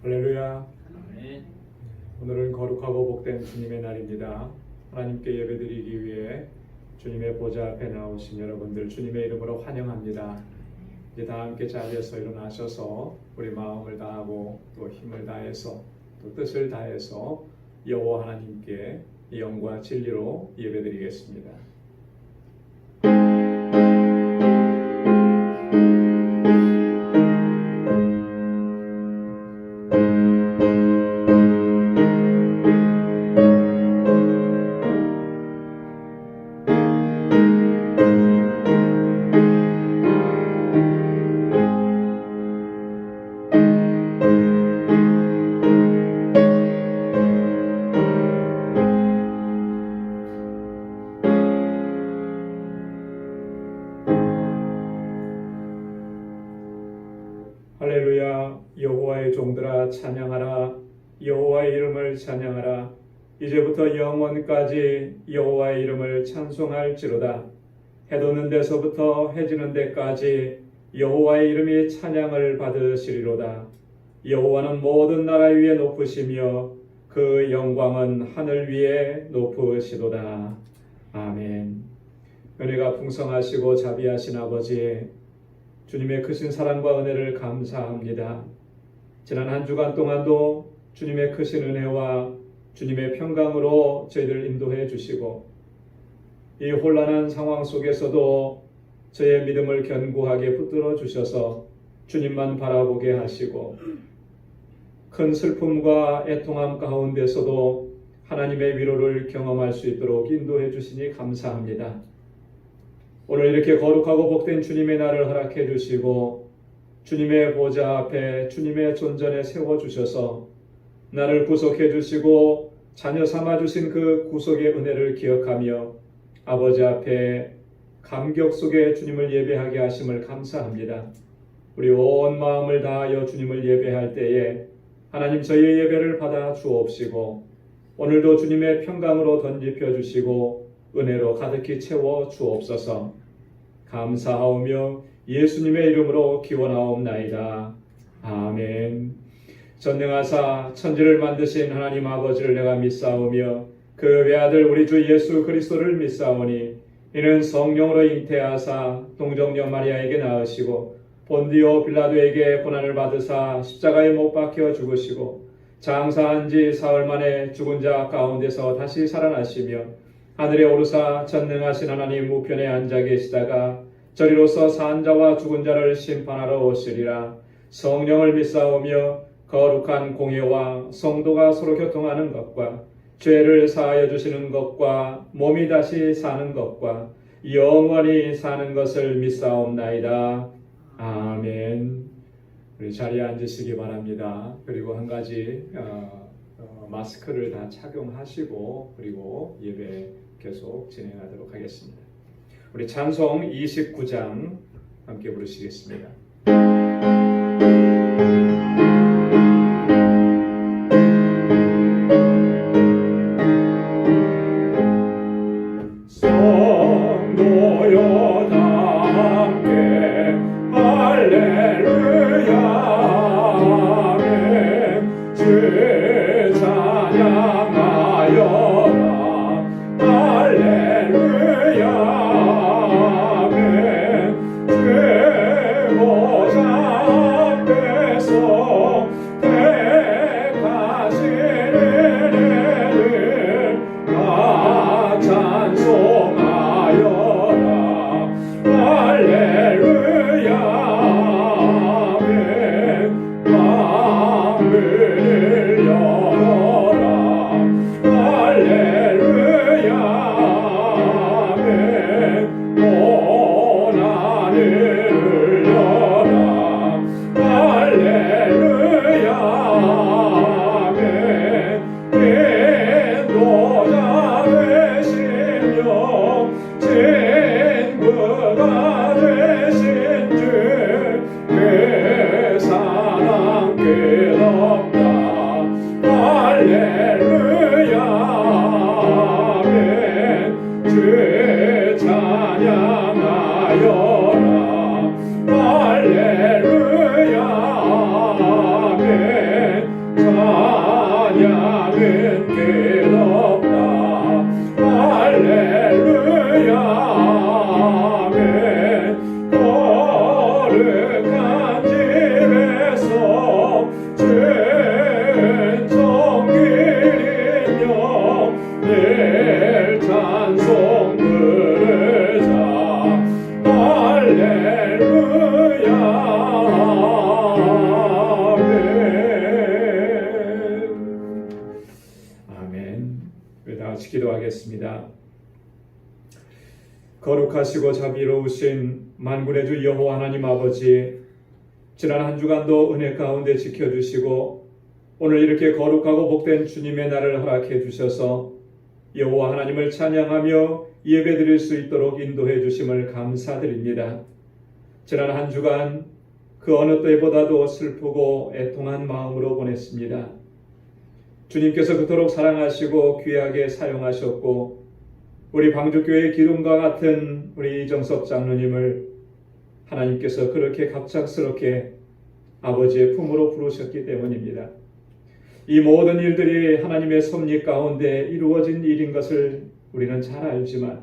할렐루야. 아멘. 오늘은 거룩하고 복된 주님의 날입니다. 하나님께 예배드리기 위해 주님의 보좌 앞에 나오신 여러분들 주님의 이름으로 환영합니다. 이제 다 함께 자리에서 일어나셔서 우리 마음을 다하고 또 힘을 다해서 또 뜻을 다해서 여호와 하나님께 영과 진리로 예배드리겠습니다. 할렐루야. 여호와의 종들아 찬양하라. 여호와의 이름을 찬양하라. 이제부터 영원까지 여호와의 이름을 찬송할지로다. 해 돋는 데서부터 해 지는 데까지 여호와의 이름이 찬양을 받으시리로다. 여호와는 모든 나라 위에 높으시며 그 영광은 하늘 위에 높으시도다. 아멘. 은혜가 풍성하시고 자비하신 아버지, 주님의 크신 사랑과 은혜를 감사합니다. 지난 한 주간 동안도 주님의 크신 은혜와 주님의 평강으로 저희들 인도해 주시고 이 혼란한 상황 속에서도 저의 믿음을 견고하게 붙들어 주셔서 주님만 바라보게 하시고 큰 슬픔과 애통함 가운데서도 하나님의 위로를 경험할 수 있도록 인도해 주시니 감사합니다. 오늘 이렇게 거룩하고 복된 주님의 날을 허락해 주시고 주님의 보좌 앞에 주님의 존전에 세워주셔서 나를 구속해 주시고 자녀 삼아 주신 그 구속의 은혜를 기억하며 아버지 앞에 감격 속에 주님을 예배하게 하심을 감사합니다. 우리 온 마음을 다하여 주님을 예배할 때에 하나님 저희의 예배를 받아 주옵시고 오늘도 주님의 평강으로 덧입혀 주시고 은혜로 가득히 채워 주옵소서. 감사하오며 예수님의 이름으로 기원하옵나이다. 아멘. 전능하사 천지를 만드신 하나님 아버지를 내가 믿사오며 그 외아들 우리 주 예수 그리스도를 믿사오니 이는 성령으로 잉태하사 동정녀 마리아에게 낳으시고 본디오 빌라도에게 고난을 받으사 십자가에 못 박혀 죽으시고 장사한 지 사흘 만에 죽은 자 가운데서 다시 살아나시며 하늘에 오르사 전능하신 하나님 우편에 앉아 계시다가 저리로서 산 자와 죽은 자를 심판하러 오시리라. 성령을 믿사오며 거룩한 공예와 성도가 서로 교통하는 것과 죄를 사하여 주시는 것과 몸이 다시 사는 것과 영원히 사는 것을 믿사옵나이다. 아멘. 우리 자리에 앉으시기 바랍니다. 그리고 한 가지 마스크를 다 착용하시고 그리고 예배 계속 진행하도록 하겠습니다. 우리 찬송 29장 함께 부르시겠습니다. 성도여 다 함께 할렐루야 아멘. 주 찬양하여라 할렐루야 친구가 되 거룩하시고 자비로우신 만군의 주 여호와 하나님 아버지, 지난 한 주간도 은혜 가운데 지켜주시고 오늘 이렇게 거룩하고 복된 주님의 날을 허락해 주셔서 여호와 하나님을 찬양하며 예배드릴 수 있도록 인도해 주심을 감사드립니다. 지난 한 주간 그 어느 때보다도 슬프고 애통한 마음으로 보냈습니다. 주님께서 그토록 사랑하시고 귀하게 사용하셨고 우리 방주교회 기둥과 같은 우리 이정섭 장로님을 하나님께서 그렇게 갑작스럽게 아버지의 품으로 부르셨기 때문입니다. 이 모든 일들이 하나님의 섭리 가운데 이루어진 일인 것을 우리는 잘 알지만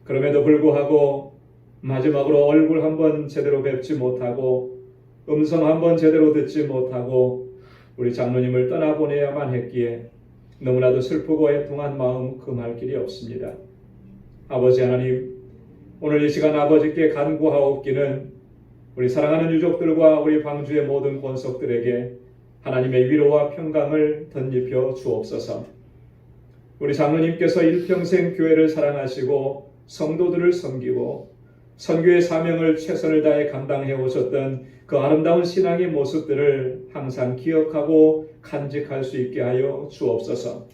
그럼에도 불구하고 마지막으로 얼굴 한번 제대로 뵙지 못하고 음성 한번 제대로 듣지 못하고 우리 장로님을 떠나보내야만 했기에 너무나도 슬프고 애통한 마음 금할 길이 없습니다. 아버지 하나님, 오늘 이 시간 아버지께 간구하옵기는 우리 사랑하는 유족들과 우리 방주의 모든 권속들에게 하나님의 위로와 평강을 덧입혀 주옵소서. 우리 장로님께서 일평생 교회를 사랑하시고 성도들을 섬기고 선교의 사명을 최선을 다해 감당해 오셨던 그 아름다운 신앙의 모습들을 항상 기억하고 간직할 수 있게 하여 주옵소서.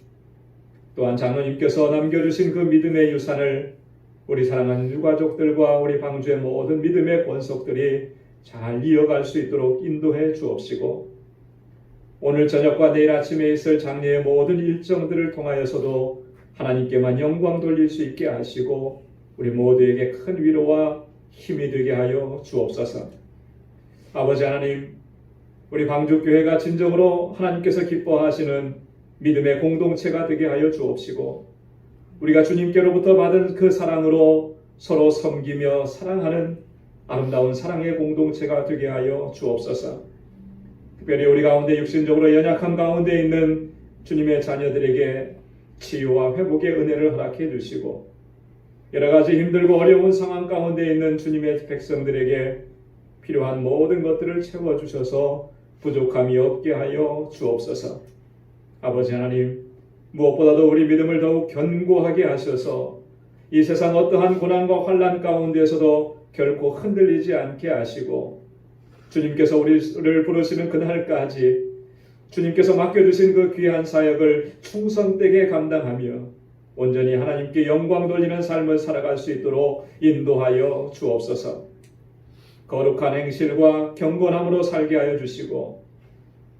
또한 장로님께서 남겨주신 그 믿음의 유산을 우리 사랑하는 유가족들과 우리 방주의 모든 믿음의 권속들이 잘 이어갈 수 있도록 인도해 주옵시고 오늘 저녁과 내일 아침에 있을 장례의 모든 일정들을 통하여서도 하나님께만 영광 돌릴 수 있게 하시고 우리 모두에게 큰 위로와 힘이 되게 하여 주옵소서. 아버지 하나님, 우리 방주교회가 진정으로 하나님께서 기뻐하시는 믿음의 공동체가 되게 하여 주옵시고 우리가 주님께로부터 받은 그 사랑으로 서로 섬기며 사랑하는 아름다운 사랑의 공동체가 되게 하여 주옵소서. 특별히 우리 가운데 육신적으로 연약한 가운데 있는 주님의 자녀들에게 치유와 회복의 은혜를 허락해 주시고 여러 가지 힘들고 어려운 상황 가운데 있는 주님의 백성들에게 필요한 모든 것들을 채워주셔서 부족함이 없게 하여 주옵소서. 아버지 하나님, 무엇보다도 우리 믿음을 더욱 견고하게 하셔서 이 세상 어떠한 고난과 환난 가운데서도 결코 흔들리지 않게 하시고 주님께서 우리를 부르시는 그날까지 주님께서 맡겨주신 그 귀한 사역을 충성되게 감당하며 온전히 하나님께 영광 돌리는 삶을 살아갈 수 있도록 인도하여 주옵소서. 거룩한 행실과 경건함으로 살게 하여 주시고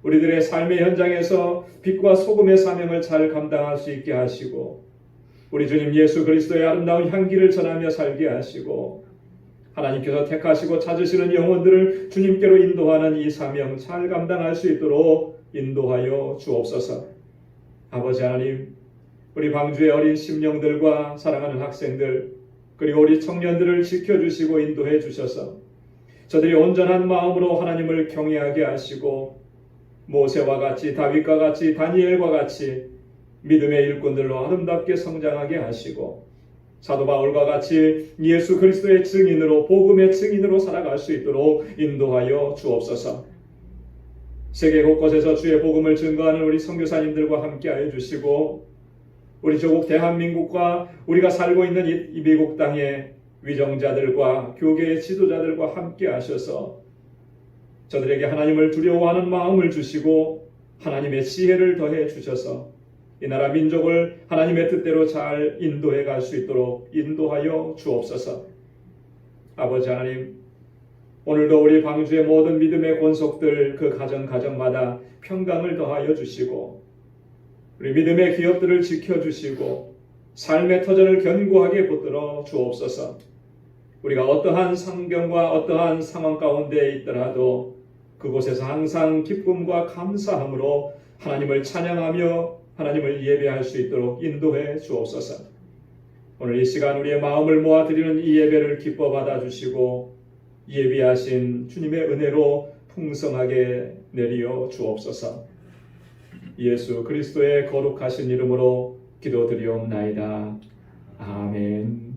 우리들의 삶의 현장에서 빛과 소금의 사명을 잘 감당할 수 있게 하시고 우리 주님 예수 그리스도의 아름다운 향기를 전하며 살게 하시고 하나님께서 택하시고 찾으시는 영혼들을 주님께로 인도하는 이 사명 잘 감당할 수 있도록 인도하여 주옵소서. 아버지 하나님, 우리 방주의 어린 심령들과 사랑하는 학생들 그리고 우리 청년들을 지켜주시고 인도해 주셔서 저들이 온전한 마음으로 하나님을 경외하게 하시고 모세와 같이 다윗과 같이 다니엘과 같이 믿음의 일꾼들로 아름답게 성장하게 하시고 사도 바울과 같이 예수 그리스도의 증인으로 복음의 증인으로 살아갈 수 있도록 인도하여 주옵소서. 세계 곳곳에서 주의 복음을 증거하는 우리 선교사님들과 함께하여 주시고 우리 조국 대한민국과 우리가 살고 있는 이 미국 땅의 위정자들과 교계의 지도자들과 함께 하셔서 저들에게 하나님을 두려워하는 마음을 주시고 하나님의 지혜를 더해 주셔서 이 나라 민족을 하나님의 뜻대로 잘 인도해 갈 수 있도록 인도하여 주옵소서. 아버지 하나님, 오늘도 우리 방주의 모든 믿음의 권속들 그 가정마다 평강을 더하여 주시고 우리 믿음의 기업들을 지켜주시고 삶의 터전을 견고하게 붙들어 주옵소서. 우리가 어떠한 상경과 어떠한 상황 가운데 있더라도 그곳에서 항상 기쁨과 감사함으로 하나님을 찬양하며 하나님을 예배할 수 있도록 인도해 주옵소서. 오늘 이 시간 우리의 마음을 모아 드리는 이 예배를 기뻐 받아주시고 예비하신 주님의 은혜로 풍성하게 내리어 주옵소서. 예수 그리스도의 거룩하신 이름으로 기도드리옵나이다. 아멘.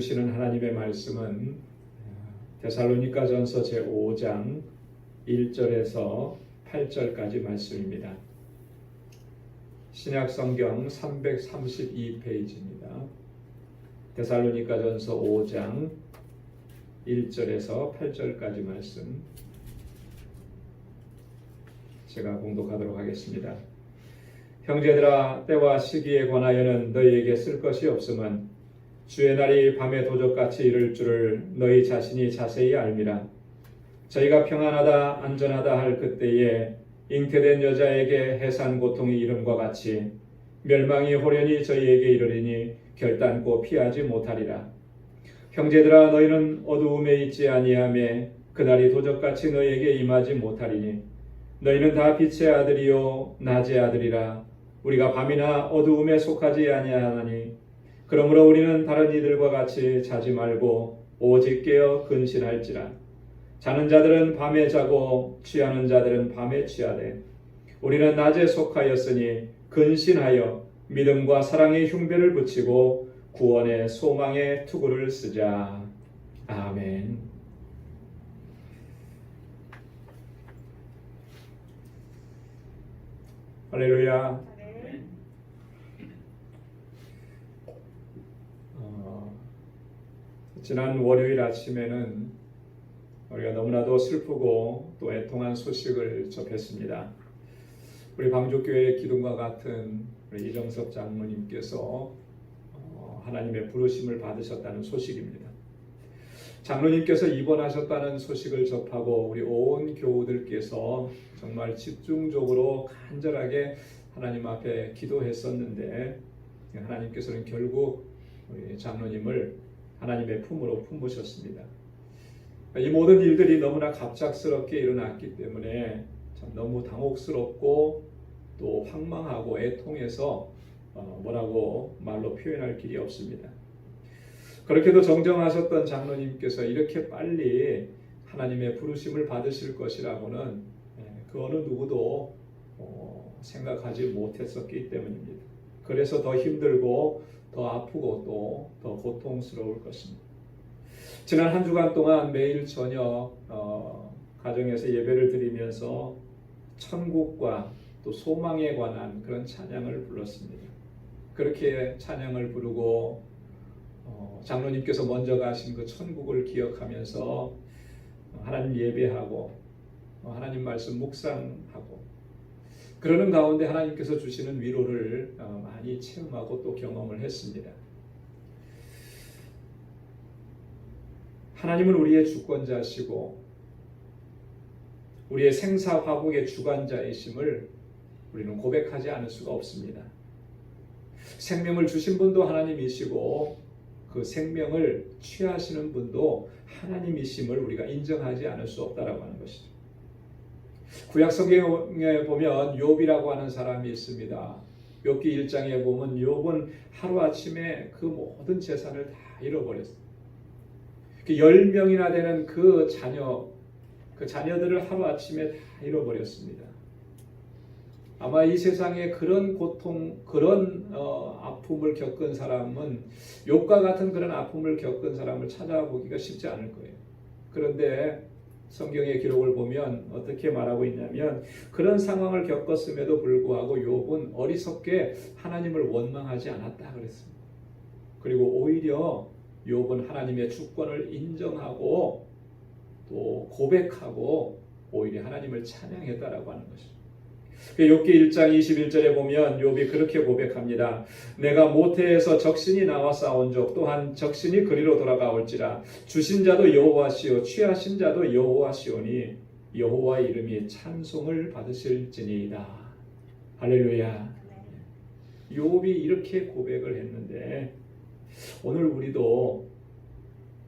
주시는 하나님의 말씀은 데살로니가전서 제5장 1절에서 8절까지 말씀입니다. 신약성경 332페이지입니다. 데살로니가전서 5장 1절에서 8절까지 말씀 제가 봉독하도록 하겠습니다. 형제들아, 때와 시기에 관하여는 너희에게 쓸 것이 없음은 주의 날이 밤에 도적같이 이를 줄을 너희 자신이 자세히 알미라. 저희가 평안하다 안전하다 할 그때에 잉태된 여자에게 해산 고통이 이름과 같이 멸망이 호련히 저희에게 이르리니 결단코 피하지 못하리라. 형제들아, 너희는 어두움에 있지 아니하매 그날이 도적같이 너희에게 임하지 못하리니 너희는 다 빛의 아들이요 낮의 아들이라. 우리가 밤이나 어두움에 속하지 아니하나니 그러므로 우리는 다른 이들과 같이 자지 말고 오직 깨어 근신할지라. 자는 자들은 밤에 자고 취하는 자들은 밤에 취하되 우리는 낮에 속하였으니 근신하여 믿음과 사랑의 흉배를 붙이고 구원의 소망의 투구를 쓰자. 아멘. 할렐루야. 지난 월요일 아침에는 우리가 너무나도 슬프고 또 애통한 소식을 접했습니다. 우리 방주교회의 기둥과 같은 우리 이정섭 장로님께서 하나님의 부르심을 받으셨다는 소식입니다. 장로님께서 입원하셨다는 소식을 접하고 우리 온 교우들께서 정말 집중적으로 간절하게 하나님 앞에 기도했었는데 하나님께서는 결국 우리 장로님을 하나님의 품으로 품으셨습니다. 이 모든 일들이 너무나 갑작스럽게 일어났기 때문에 참 너무 당혹스럽고 또 황망하고 애통해서 뭐라고 말로 표현할 길이 없습니다. 그렇게도 정정하셨던 장로님께서 이렇게 빨리 하나님의 부르심을 받으실 것이라고는 그 어느 누구도 생각하지 못했었기 때문입니다. 그래서 더 힘들고 더 아프고 또 더 고통스러울 것입니다. 지난 한 주간 동안 매일 저녁 가정에서 예배를 드리면서 천국과 또 소망에 관한 그런 찬양을 불렀습니다. 그렇게 찬양을 부르고 장로님께서 먼저 가신 그 천국을 기억하면서 하나님 예배하고 하나님 말씀 묵상하고 그러는 가운데 하나님께서 주시는 위로를 많이 체험하고 또 경험을 했습니다. 하나님은 우리의 주권자시고 우리의 생사화복의 주관자이심을 우리는 고백하지 않을 수가 없습니다. 생명을 주신 분도 하나님이시고 그 생명을 취하시는 분도 하나님이심을 우리가 인정하지 않을 수 없다라고 하는 것이죠. 구약 성경에 보면 욥이라고 하는 사람이 있습니다. 욥기 1장에 보면 욥은 하루아침에 그 모든 재산을 다 잃어버렸어요. 10명이나 되는 그 자녀들을 하루아침에 다 잃어버렸습니다. 아마 이 세상에 그런 고통, 그런 아픔을 겪은 사람은 욥과 같은 그런 아픔을 겪은 사람을 찾아보기가 쉽지 않을 거예요. 그런데 성경의 기록을 보면 어떻게 말하고 있냐면 그런 상황을 겪었음에도 불구하고 욥은 어리석게 하나님을 원망하지 않았다 그랬습니다. 그리고 오히려 욥은 하나님의 주권을 인정하고 또 고백하고 오히려 하나님을 찬양했다라고 하는 것이죠. 욥기 1장 21절에 보면 욥이 그렇게 고백합니다. 내가 모태에서 적신이 나와 싸운적 또한 적신이 그리로 돌아가올지라 주신 자도 여호와시오 취하신 자도 여호와시오니 여호와의 이름이 찬송을 받으실지니이다. 할렐루야. 욥이 이렇게 고백을 했는데 오늘 우리도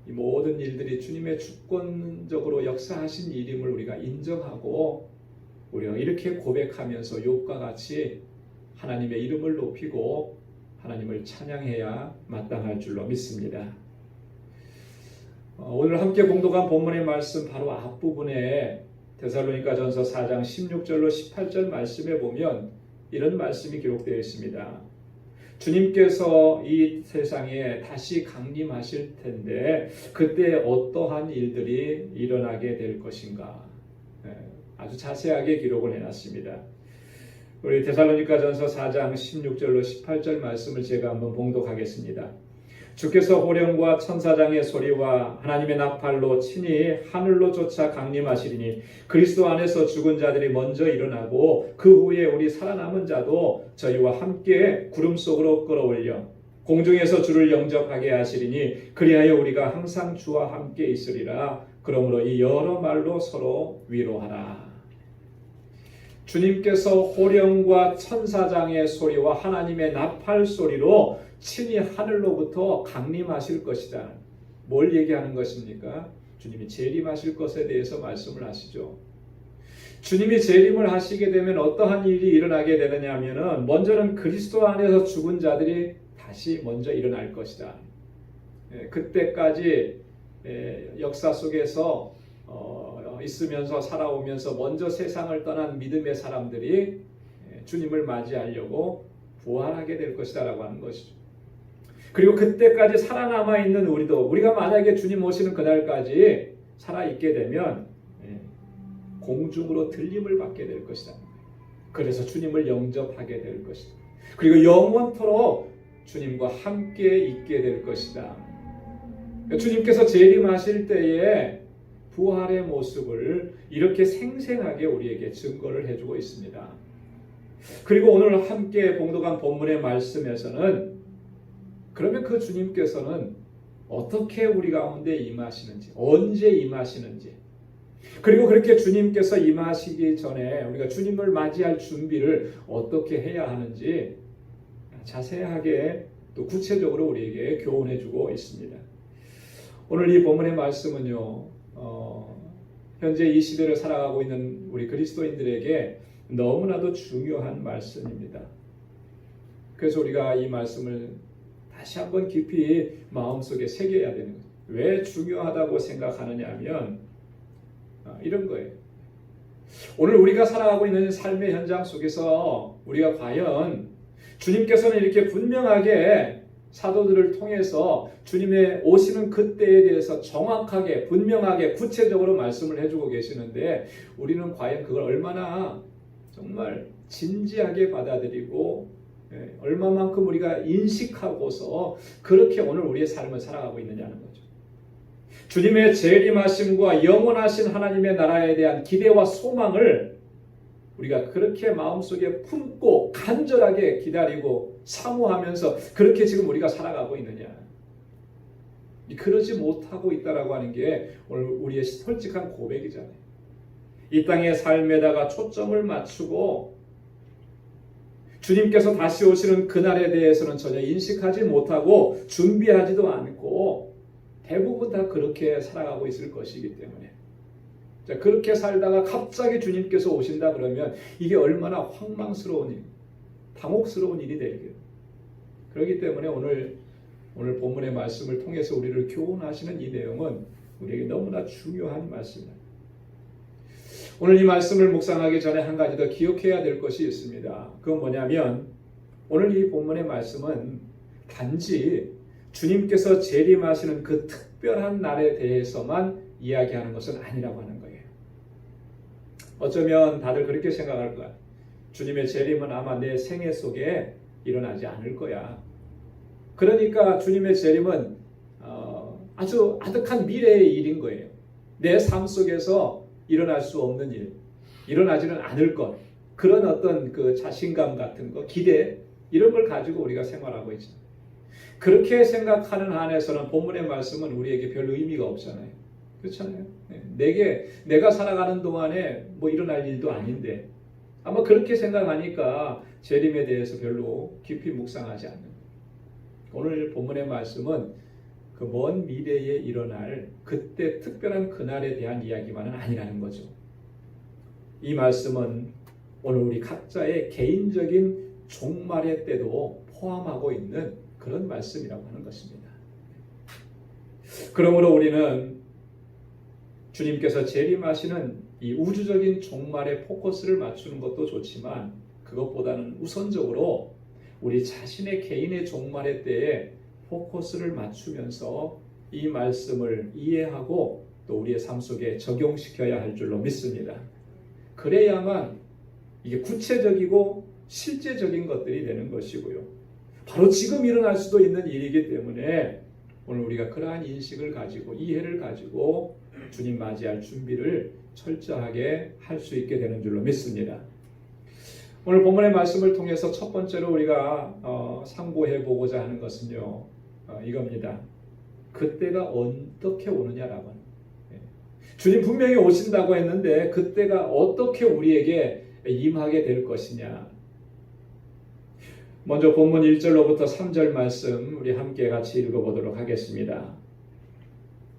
이 모든 일들이 주님의 주권적으로 역사하신 일임을 우리가 인정하고 우리가 이렇게 고백하면서 욥과 같이 하나님의 이름을 높이고 하나님을 찬양해야 마땅할 줄로 믿습니다. 오늘 함께 봉독한 본문의 말씀 바로 앞부분에 데살로니가전서 4장 16절로 18절 말씀에 보면 이런 말씀이 기록되어 있습니다. 주님께서 이 세상에 다시 강림하실 텐데 그때 어떠한 일들이 일어나게 될 것인가? 아주 자세하게 기록을 해놨습니다. 우리 데살로니가전서 4장 16절로 18절 말씀을 제가 한번 봉독하겠습니다. 주께서 호령과 천사장의 소리와 하나님의 나팔로 친히 하늘로 쫓아 강림하시리니 그리스도 안에서 죽은 자들이 먼저 일어나고 그 후에 우리 살아남은 자도 저희와 함께 구름 속으로 끌어올려 공중에서 주를 영접하게 하시리니 그리하여 우리가 항상 주와 함께 있으리라. 그러므로 이 여러 말로 서로 위로하라. 주님께서 호령과 천사장의 소리와 하나님의 나팔 소리로 친히 하늘로부터 강림하실 것이다. 뭘 얘기하는 것입니까? 주님이 재림하실 것에 대해서 말씀을 하시죠. 주님이 재림을 하시게 되면 어떠한 일이 일어나게 되느냐 하면은 먼저는 그리스도 안에서 죽은 자들이 다시 먼저 일어날 것이다. 그때까지 역사 속에서 있으면서 살아오면서 먼저 세상을 떠난 믿음의 사람들이 주님을 맞이하려고 부활하게 될 것이다 라고 하는 것이죠. 그리고 그때까지 살아남아 있는 우리가 만약에 주님 오시는 그날까지 살아있게 되면 공중으로 들림을 받게 될 것이다. 그래서 주님을 영접하게 될 것이다. 그리고 영원토록 주님과 함께 있게 될 것이다. 주님께서 재림하실 때에 부활의 모습을 이렇게 생생하게 우리에게 증거를 해주고 있습니다. 그리고 오늘 함께 봉독한 본문의 말씀에서는 그러면 그 주님께서는 어떻게 우리 가운데 임하시는지, 언제 임하시는지, 그리고 그렇게 주님께서 임하시기 전에 우리가 주님을 맞이할 준비를 어떻게 해야 하는지 자세하게 또 구체적으로 우리에게 교훈해주고 있습니다. 오늘 이 본문의 말씀은요, 현재 이 시대를 살아가고 있는 우리 그리스도인들에게 너무나도 중요한 말씀입니다. 그래서 우리가 이 말씀을 다시 한번 깊이 마음속에 새겨야 되는 거예요. 왜 중요하다고 생각하느냐 하면 이런 거예요. 오늘 우리가 살아가고 있는 삶의 현장 속에서 우리가 과연 주님께서는 이렇게 분명하게 사도들을 통해서 주님의 오시는 그때에 대해서 정확하게 분명하게 구체적으로 말씀을 해주고 계시는데 우리는 과연 그걸 얼마나 정말 진지하게 받아들이고 얼마만큼 우리가 인식하고서 그렇게 오늘 우리의 삶을 살아가고 있느냐는 거죠. 주님의 재림하심과 영원하신 하나님의 나라에 대한 기대와 소망을 우리가 그렇게 마음속에 품고 간절하게 기다리고 사모하면서 그렇게 지금 우리가 살아가고 있느냐. 그러지 못하고 있다라고 하는 게 오늘 우리의 솔직한 고백이잖아요. 이 땅의 삶에다가 초점을 맞추고 주님께서 다시 오시는 그날에 대해서는 전혀 인식하지 못하고 준비하지도 않고 대부분 다 그렇게 살아가고 있을 것이기 때문에 자, 그렇게 살다가 갑자기 주님께서 오신다 그러면 이게 얼마나 황망스러운 일, 당혹스러운 일이 되겠어요. 그렇기 때문에 오늘 본문의 말씀을 통해서 우리를 교훈하시는 이 내용은 우리에게 너무나 중요한 말씀입니다. 오늘 이 말씀을 묵상하기 전에 한 가지 더 기억해야 될 것이 있습니다. 그건 뭐냐면 오늘 이 본문의 말씀은 단지 주님께서 재림하시는 그 특별한 날에 대해서만 이야기하는 것은 아니라고 하는 거예요. 어쩌면 다들 그렇게 생각할 거야. 주님의 재림은 아마 내 생애 속에 일어나지 않을 거야. 그러니까 주님의 재림은 아주 아득한 미래의 일인 거예요. 내 삶 속에서 일어날 수 없는 일, 일어나지는 않을 것, 그런 어떤 그 자신감 같은 거, 기대 이런 걸 가지고 우리가 생활하고 있죠. 그렇게 생각하는 한에서는 본문의 말씀은 우리에게 별 의미가 없잖아요. 그렇잖아요. 내가 살아가는 동안에 뭐 일어날 일도 아닌데 아마 그렇게 생각하니까 재림에 대해서 별로 깊이 묵상하지 않는 거예요. 오늘 본문의 말씀은 그 먼 미래에 일어날 그때 특별한 그날에 대한 이야기만은 아니라는 거죠. 이 말씀은 오늘 우리 각자의 개인적인 종말의 때도 포함하고 있는 그런 말씀이라고 하는 것입니다. 그러므로 우리는 주님께서 재림하시는 이 우주적인 종말에 포커스를 맞추는 것도 좋지만 그것보다는 우선적으로 우리 자신의 개인의 종말의 때에 포커스를 맞추면서 이 말씀을 이해하고 또 우리의 삶 속에 적용시켜야 할 줄로 믿습니다. 그래야만 이게 구체적이고 실제적인 것들이 되는 것이고요. 바로 지금 일어날 수도 있는 일이기 때문에 오늘 우리가 그러한 인식을 가지고 이해를 가지고 주님 맞이할 준비를 철저하게 할 수 있게 되는 줄로 믿습니다. 오늘 본문의 말씀을 통해서 첫 번째로 우리가 상고해 보고자 하는 것은요, 이겁니다. 그때가 어떻게 오느냐라고 하는 거예요. 주님 분명히 오신다고 했는데 그때가 어떻게 우리에게 임하게 될 것이냐. 먼저 본문 1절로부터 3절 말씀 우리 함께 같이 읽어보도록 하겠습니다.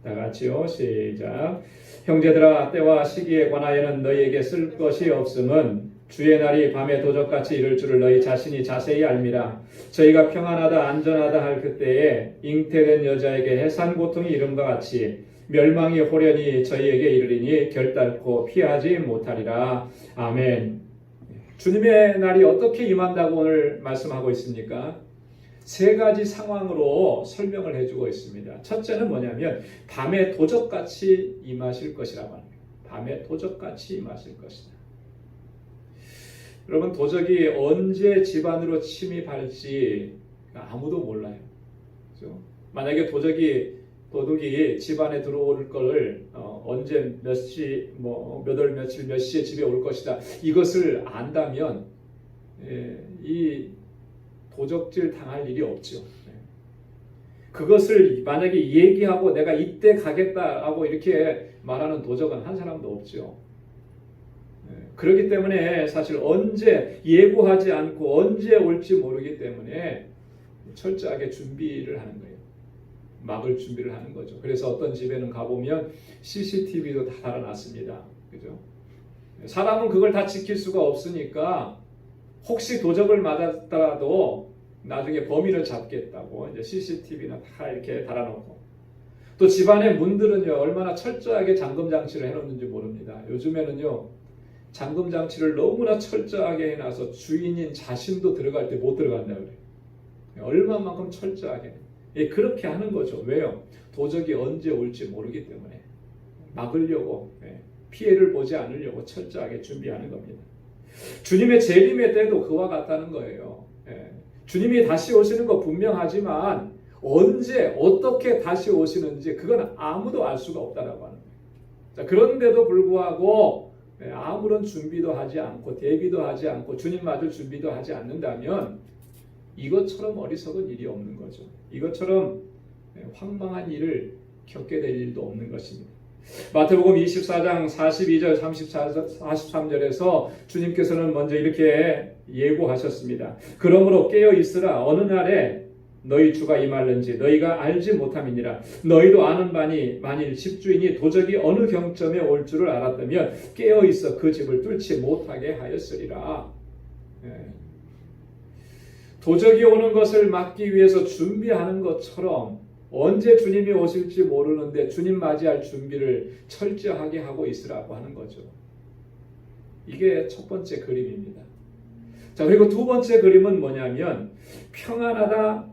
다 같이요. 시작. 형제들아, 때와 시기에 관하여는 너희에게 쓸 것이 없음은 주의 날이 밤에 도적같이 이를 줄을 너희 자신이 자세히 알미라. 저희가 평안하다 안전하다 할 그때에 잉태된 여자에게 해산 고통이 이름과 같이 멸망이 호련히 저희에게 이르리니 결단코 피하지 못하리라. 아멘. 주님의 날이 어떻게 임한다고 오늘 말씀하고 있습니까? 세 가지 상황으로 설명을 해주고 있습니다. 첫째는 뭐냐면 밤에 도적같이 임하실 것이라고 합니다. 밤에 도적같이 임하실 것이다. 여러분, 도적이 언제 집 안으로 침입할지 아무도 몰라요. 그렇죠? 만약에 도둑이 집 안에 들어올 거를 언제 몇 시, 몇 월 며칠 몇 시에 집에 올 것이다. 이것을 안다면 이 도적질 당할 일이 없죠. 그것을 만약에 얘기하고 내가 이때 가겠다라고 이렇게 말하는 도적은 한 사람도 없죠. 그렇기 때문에 사실 언제 예고하지 않고 언제 올지 모르기 때문에 철저하게 준비를 하는 거예요. 막을 준비를 하는 거죠. 그래서 어떤 집에는 가보면 CCTV도 다 달아놨습니다. 그죠? 사람은 그걸 다 지킬 수가 없으니까 혹시 도적을 맞았더라도 나중에 범인을 잡겠다고 이제 CCTV나 다 이렇게 달아놓고, 또 집안의 문들은요 얼마나 철저하게 잠금 장치를 해놓는지 모릅니다. 요즘에는요 잠금 장치를 너무나 철저하게 해놔서 주인인 자신도 들어갈 때 못 들어간다고 그래요. 얼마만큼 철저하게 그렇게 하는 거죠. 왜요? 도적이 언제 올지 모르기 때문에 막으려고, 피해를 보지 않으려고 철저하게 준비하는 겁니다. 주님의 재림의 때도 그와 같다는 거예요. 주님이 다시 오시는 거 분명하지만 언제 어떻게 다시 오시는지 그건 아무도 알 수가 없다라고 하는 거예요. 자, 그런데도 불구하고 아무런 준비도 하지 않고 대비도 하지 않고 주님 맞을 준비도 하지 않는다면 이것처럼 어리석은 일이 없는 거죠. 이것처럼 황망한 일을 겪게 될 일도 없는 것입니다. 마태복음 24장 42절 43절에서 주님께서는 먼저 이렇게 예고하셨습니다. 그러므로 깨어 있으라. 어느 날에 너희 주가 임할는지 너희가 알지 못함이니라. 너희도 아는 바니 만일 집주인이 도적이 어느 경점에 올 줄을 알았다면 깨어 있어 그 집을 뚫지 못하게 하였으리라. 도적이 오는 것을 막기 위해서 준비하는 것처럼 언제 주님이 오실지 모르는데 주님 맞이할 준비를 철저하게 하고 있으라고 하는 거죠. 이게 첫 번째 그림입니다. 자, 그리고 두 번째 그림은 뭐냐면 평안하다,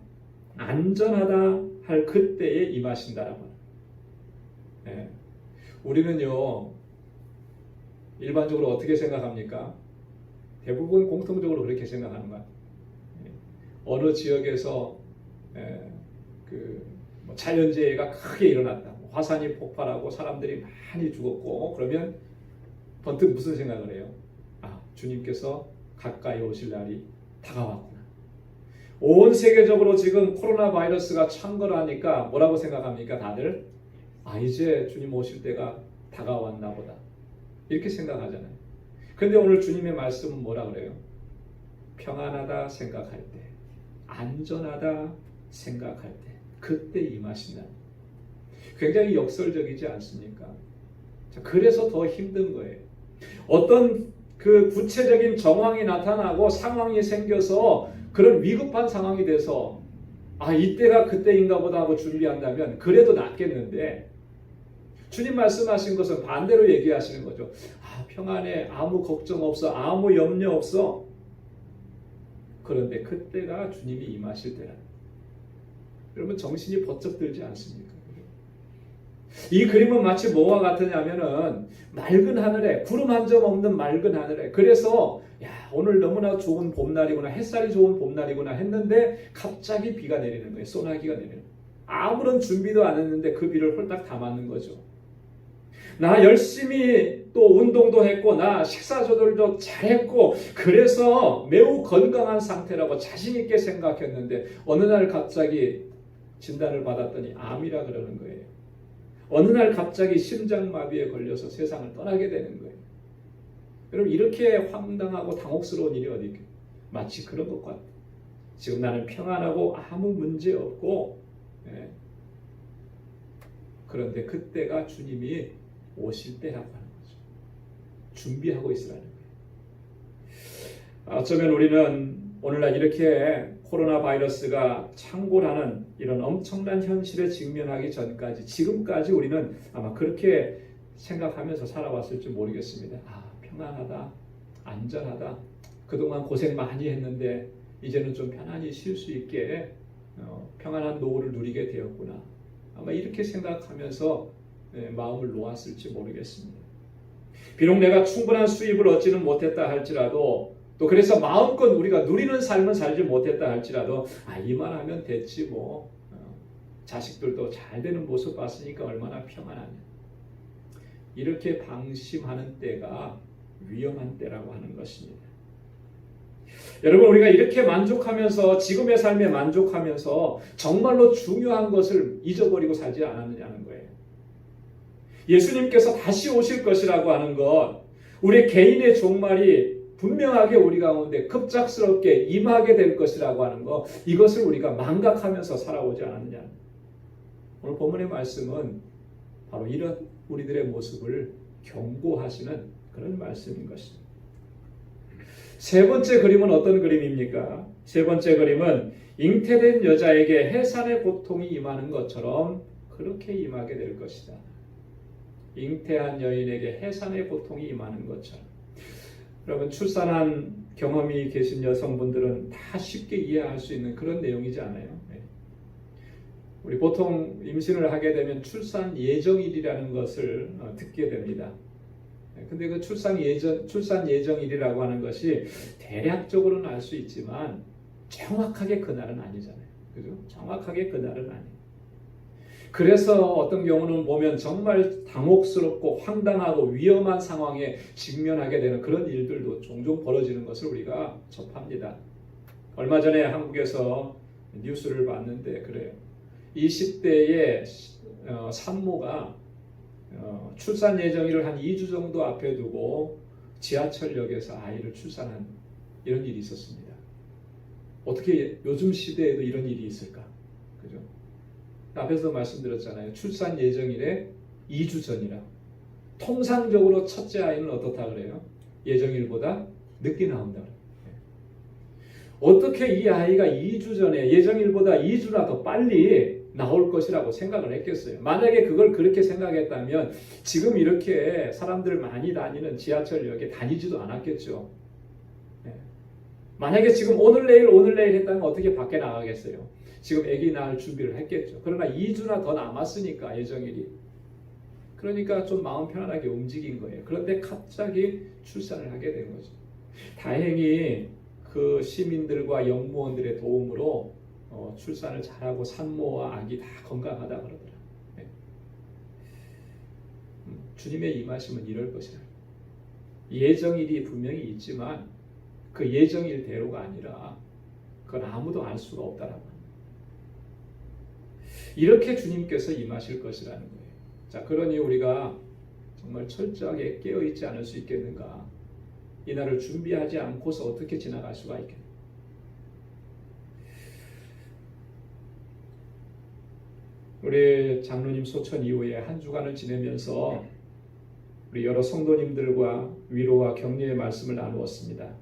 안전하다 할 그때에 임하신다라고 합니다. 우리는요 일반적으로 어떻게 생각합니까? 대부분 공통적으로 그렇게 생각하는 거예요. 어느 지역에서 자연재해가 크게 일어났다. 화산이 폭발하고 사람들이 많이 죽었고 그러면 번뜩 무슨 생각을 해요? 아, 주님께서 가까이 오실 날이 다가왔구나. 온 세계적으로 지금 코로나 바이러스가 창궐하니까 뭐라고 생각합니까? 다들 이제 주님 오실 때가 다가왔나 보다. 이렇게 생각하잖아요. 그런데 오늘 주님의 말씀은 뭐라 그래요? 평안하다 생각할 때, 안전하다 생각할 때, 그때 임하신다. 굉장히 역설적이지 않습니까? 자, 그래서 더 힘든 거예요. 어떤 그 구체적인 정황이 나타나고 상황이 생겨서 그런 위급한 상황이 돼서 이때가 그때인가 보다 하고 준비한다면 그래도 낫겠는데, 주님 말씀하신 것은 반대로 얘기하시는 거죠. 평안해, 아무 걱정 없어, 아무 염려 없어. 그런데 그때가 주님이 임하실 때라. 여러분 정신이 번쩍 들지 않습니까? 이 그림은 마치 뭐와 같으냐면은 맑은 하늘에 구름 한 점 없는 맑은 하늘에 그래서 야 오늘 너무나 좋은 봄날이구나 햇살이 좋은 봄날이구나 했는데 갑자기 비가 내리는 거예요. 소나기가 내리는 거예요. 아무런 준비도 안 했는데 그 비를 홀딱 다 맞는 거죠. 나 열심히 또 운동도 했고 나 식사 조절도 잘했고 그래서 매우 건강한 상태라고 자신 있게 생각했는데 어느 날 갑자기 진단을 받았더니 암이라 그러는 거예요. 어느 날 갑자기 심장마비에 걸려서 세상을 떠나게 되는 거예요. 여러분 이렇게 황당하고 당혹스러운 일이 어디 있겠어요? 마치 그런 것 같아요. 지금 나는 평안하고 아무 문제 없고 그런데 그때가 주님이 오실 때라고 하는 거죠. 준비하고 있으라는 거예요. 어쩌면 우리는 오늘날 이렇게 코로나 바이러스가 창궐하는 이런 엄청난 현실에 직면하기 전까지 지금까지 우리는 아마 그렇게 생각하면서 살아왔을지 모르겠습니다. 평안하다, 안전하다, 그동안 고생 많이 했는데 이제는 좀 편안히 쉴 수 있게 평안한 노후를 누리게 되었구나. 아마 이렇게 생각하면서 마음을 놓았을지 모르겠습니다. 비록 내가 충분한 수입을 얻지는 못했다 할지라도 또 그래서 마음껏 우리가 누리는 삶은 살지 못했다 할지라도 이만하면 됐지 뭐 자식들도 잘 되는 모습 봤으니까 얼마나 평안하냐. 이렇게 방심하는 때가 위험한 때라고 하는 것입니다. 여러분 우리가 이렇게 만족하면서 지금의 삶에 만족하면서 정말로 중요한 것을 잊어버리고 살지 않았느냐는 거예요. 예수님께서 다시 오실 것이라고 하는 것 우리 개인의 종말이 분명하게 우리 가운데 급작스럽게 임하게 될 것이라고 하는 것 이것을 우리가 망각하면서 살아오지 않았느냐. 오늘 본문의 말씀은 바로 이런 우리들의 모습을 경고하시는 그런 말씀인 것입니다. 세 번째 그림은 어떤 그림입니까? 세 번째 그림은 잉태된 여자에게 해산의 고통이 임하는 것처럼 그렇게 임하게 될 것이다. 잉태한 여인에게 해산의 고통이 임하는 것처럼. 여러분 출산한 경험이 계신 여성분들은 다 쉽게 이해할 수 있는 그런 내용이지 않아요? 우리 보통 임신을 하게 되면 출산 예정일이라는 것을 듣게 됩니다. 근데 그 출산 예정일이라고 하는 것이 대략적으로는 알 수 있지만 정확하게 그날은 아니잖아요. 그죠? 정확하게 그날은 아니에요. 그래서 어떤 경우는 보면 정말 당혹스럽고 황당하고 위험한 상황에 직면하게 되는 그런 일들도 종종 벌어지는 것을 우리가 접합니다. 얼마 전에 한국에서 뉴스를 봤는데 그래요. 20대의 산모가 출산 예정일을 한 2주 정도 앞에 두고 지하철역에서 아이를 출산한 이런 일이 있었습니다. 어떻게 요즘 시대에도 이런 일이 있을까? 그죠? 앞에서 말씀드렸잖아요. 출산 예정일에 2주 전이라. 통상적으로 첫째 아이는 어떻다 그래요? 예정일보다 늦게 나온다 그래요. 어떻게 이 아이가 2주 전에 예정일보다 2주나 더 빨리 나올 것이라고 생각을 했겠어요. 만약에 그걸 그렇게 생각했다면 지금 이렇게 사람들 많이 다니는 지하철역에 다니지도 않았겠죠. 만약에 지금 오늘 내일 했다면 어떻게 밖에 나가겠어요? 지금 아기 낳을 준비를 했겠죠. 그러나 2주나 더 남았으니까 예정일이. 그러니까 좀 마음 편안하게 움직인 거예요. 그런데 갑자기 출산을 하게 된 거죠. 다행히 그 시민들과 영무원들의 도움으로 출산을 잘하고 산모와 아기 다 건강하다 그러더라. 주님의 임하심은 이럴 것이라. 예정일이 분명히 있지만 그 예정일대로가 아니라 그건 아무도 알 수가 없다라고. 이렇게 주님께서 임하실 것이라는 거예요. 자, 그러니 우리가 정말 철저하게 깨어있지 않을 수 있겠는가? 이 날을 준비하지 않고서 어떻게 지나갈 수가 있겠는가? 우리 장로님 소천 이후에 한 주간을 지내면서 우리 여러 성도님들과 위로와 격려의 말씀을 나누었습니다.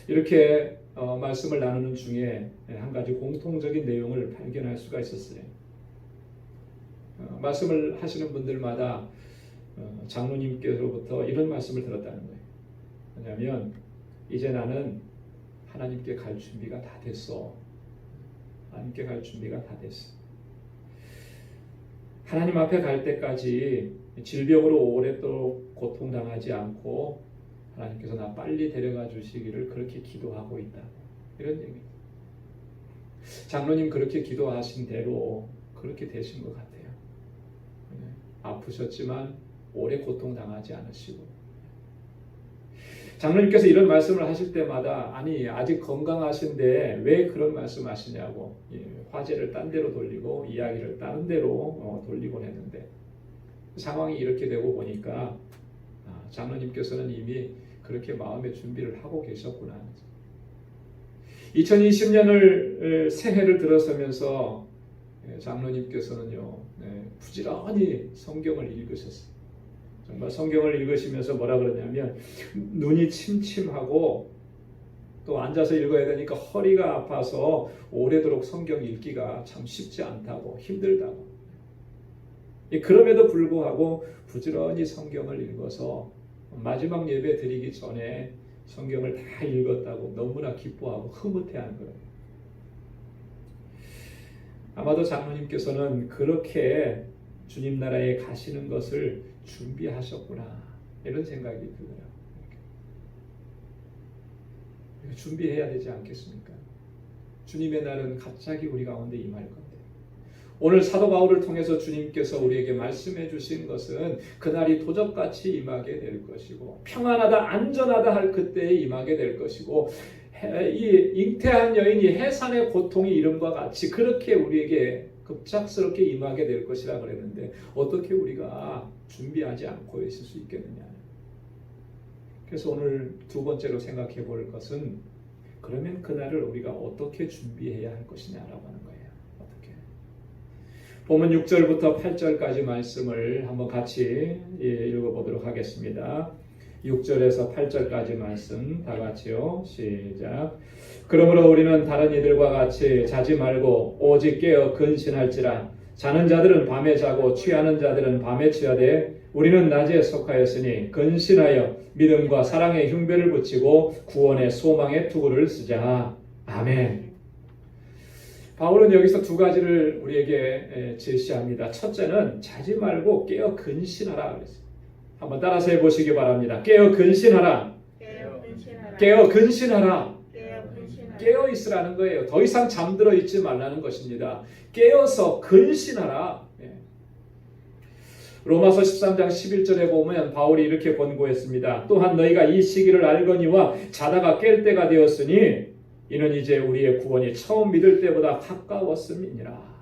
이렇게 말씀을 나누는 중에 한 가지 공통적인 내용을 발견할 수가 있었어요. 말씀을 하시는 분들마다 장로님께로부터 이런 말씀을 들었다는 거예요. 왜냐하면 이제 나는 하나님께 갈 준비가 다 됐어. 하나님께 갈 준비가 다 됐어. 하나님 앞에 갈 때까지 질병으로 오랫도록 고통당하지 않고 하나님께서 나 빨리 데려가 주시기를 그렇게 기도하고 있다. 이런 얘기입니다. 장로님 그렇게 기도하신 대로 그렇게 되신 것 같아요. 아프셨지만 오래 고통당하지 않으시고, 장로님께서 이런 말씀을 하실 때마다 아니 아직 건강하신데 왜 그런 말씀 하시냐고, 화제를 딴 데로 돌리고 이야기를 다른 데로 돌리곤 했는데, 상황이 이렇게 되고 보니까 장로님께서는 이미 그렇게 마음의 준비를 하고 계셨구나. 2020년을 새해를 들어서면서 장로님께서는요, 부지런히 성경을 읽으셨어요. 정말 성경을 읽으시면서 뭐라 그러냐면 눈이 침침하고 또 앉아서 읽어야 되니까 허리가 아파서 오래도록 성경 읽기가 참 쉽지 않다고, 힘들다고. 그럼에도 불구하고 부지런히 성경을 읽어서 마지막 예배 드리기 전에 성경을 다 읽었다고 너무나 기뻐하고 흐뭇해하는 거예요. 아마도 장로님께서는 그렇게 주님 나라에 가시는 것을 준비하셨구나, 이런 생각이 들어요. 준비해야 되지 않겠습니까? 주님의 날은 갑자기 우리 가운데 임할 건데, 오늘 사도 바울을 통해서 주님께서 우리에게 말씀해 주신 것은 그날이 도적같이 임하게 될 것이고, 평안하다 안전하다 할 그때에 임하게 될 것이고, 이 잉태한 여인이 해산의 고통이 이름과 같이 그렇게 우리에게 급작스럽게 임하게 될 것이라 그랬는데, 어떻게 우리가 준비하지 않고 있을 수 있겠느냐. 그래서 오늘 두 번째로 생각해 볼 것은, 그러면 그날을 우리가 어떻게 준비해야 할 것이냐라고 하는 거예요. 어떻게? 본문 6절부터 8절까지 말씀을 한번 같이 읽어보도록 하겠습니다. 6절에서 8절까지 말씀 다 같이요. 시작. 그러므로 우리는 다른 이들과 같이 자지 말고 오직 깨어 근신할지라. 자는 자들은 밤에 자고 취하는 자들은 밤에 취하되 우리는 낮에 속하였으니 근신하여 믿음과 사랑의 흉배를 붙이고 구원의 소망의 투구를 쓰자. 아멘. 바울은 여기서 두 가지를 우리에게 제시합니다. 첫째는 자지 말고 깨어 근신하라 그랬어요. 한번 따라서 해보시기 바랍니다. 깨어 근신하라. 깨어 근신하라. 깨어 있으라는 거예요. 더 이상 잠들어 있지 말라는 것입니다. 깨어서 근신하라. 로마서 13장 11절에 보면 바울이 이렇게 권고했습니다. 또한 너희가 이 시기를 알거니와 자다가 깰 때가 되었으니 이는 이제 우리의 구원이 처음 믿을 때보다 가까웠음이니라.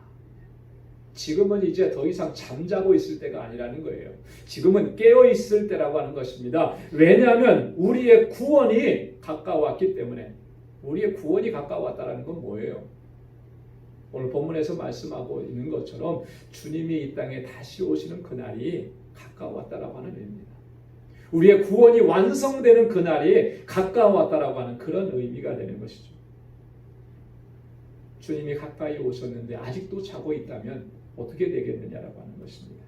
지금은 이제 더 이상 잠자고 있을 때가 아니라는 거예요. 지금은 깨어 있을 때라고 하는 것입니다. 왜냐하면 우리의 구원이 가까웠기 때문에. 우리의 구원이 가까웠다는 건 뭐예요? 오늘 본문에서 말씀하고 있는 것처럼 주님이 이 땅에 다시 오시는 그날이 가까웠다라고 하는 의미입니다. 우리의 구원이 완성되는 그날이 가까웠다라고 하는 그런 의미가 되는 것이죠. 주님이 가까이 오셨는데 아직도 자고 있다면 어떻게 되겠느냐라고 하는 것입니다.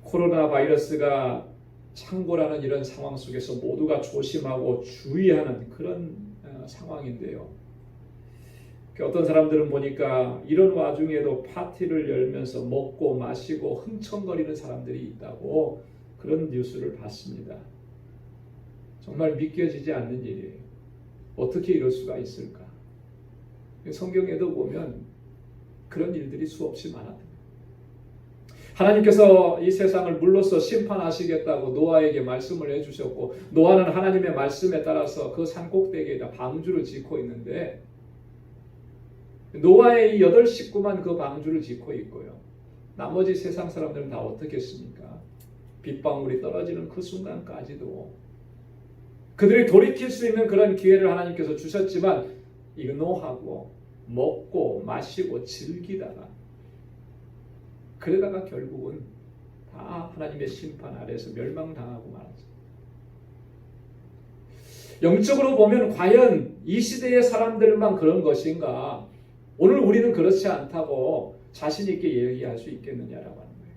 코로나 바이러스가 창궐하는 이런 상황 속에서 모두가 조심하고 주의하는 그런 상황인데요. 어떤 사람들은 보니까 이런 와중에도 파티를 열면서 먹고 마시고 흥청거리는 사람들이 있다고 그런 뉴스를 봤습니다. 정말 믿겨지지 않는 일이에요. 어떻게 이럴 수가 있을까? 성경에도 보면 그런 일들이 수없이 많았다. 하나님께서 이 세상을 물로써 심판하시겠다고 노아에게 말씀을 해주셨고, 노아는 하나님의 말씀에 따라서 그 산꼭대기에다 방주를 짓고 있는데, 노아의 이 8 식구만 그 방주를 짓고 있고요. 나머지 세상 사람들은 다 어떻게 했습니까? 빗방울이 떨어지는 그 순간까지도 그들이 돌이킬 수 있는 그런 기회를 하나님께서 주셨지만 이그노하고 먹고 마시고 즐기다가, 그러다가 결국은 다 하나님의 심판 아래에서 멸망당하고 말았어요. 영적으로 보면 과연 이 시대의 사람들만 그런 것인가? 오늘 우리는 그렇지 않다고 자신 있게 얘기할 수 있겠느냐라고 하는 거예요.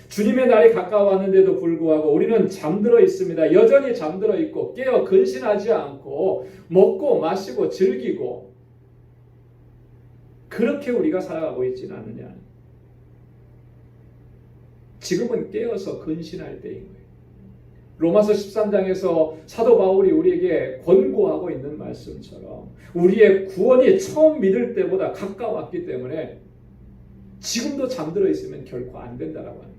주님의 날이 가까웠는데도 불구하고 우리는 잠들어 있습니다. 여전히 잠들어 있고 깨어 근신하지 않고 먹고 마시고 즐기고 그렇게 우리가 살아가고 있지는 않느냐. 지금은 깨어서 근신할 때인 거예요. 로마서 13장에서 사도 바울이 우리에게 권고하고 있는 말씀처럼 우리의 구원이 처음 믿을 때보다 가까웠기 때문에 지금도 잠들어 있으면 결코 안 된다라고 하는 거예요.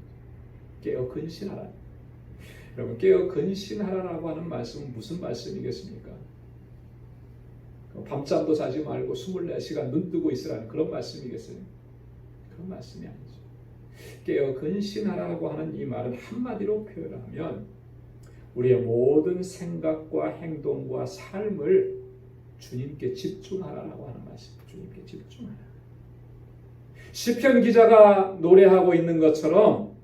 깨어 근신하라. 여러분, 깨어 근신하라라고 하는 말씀은 무슨 말씀이겠습니까? 밤잠도 자지 말고 24시간 눈 뜨고 있으라는 그런 말씀이겠어요? 그런 말씀이 아니죠. 깨어 근신하라고 하는 이 말은 한마디로 표현하면 우리의 모든 생각과 행동과 삶을 주님께 집중하라고 하는 말씀. 주님께 집중하라. 시편 기자가 노래하고 있는 것처럼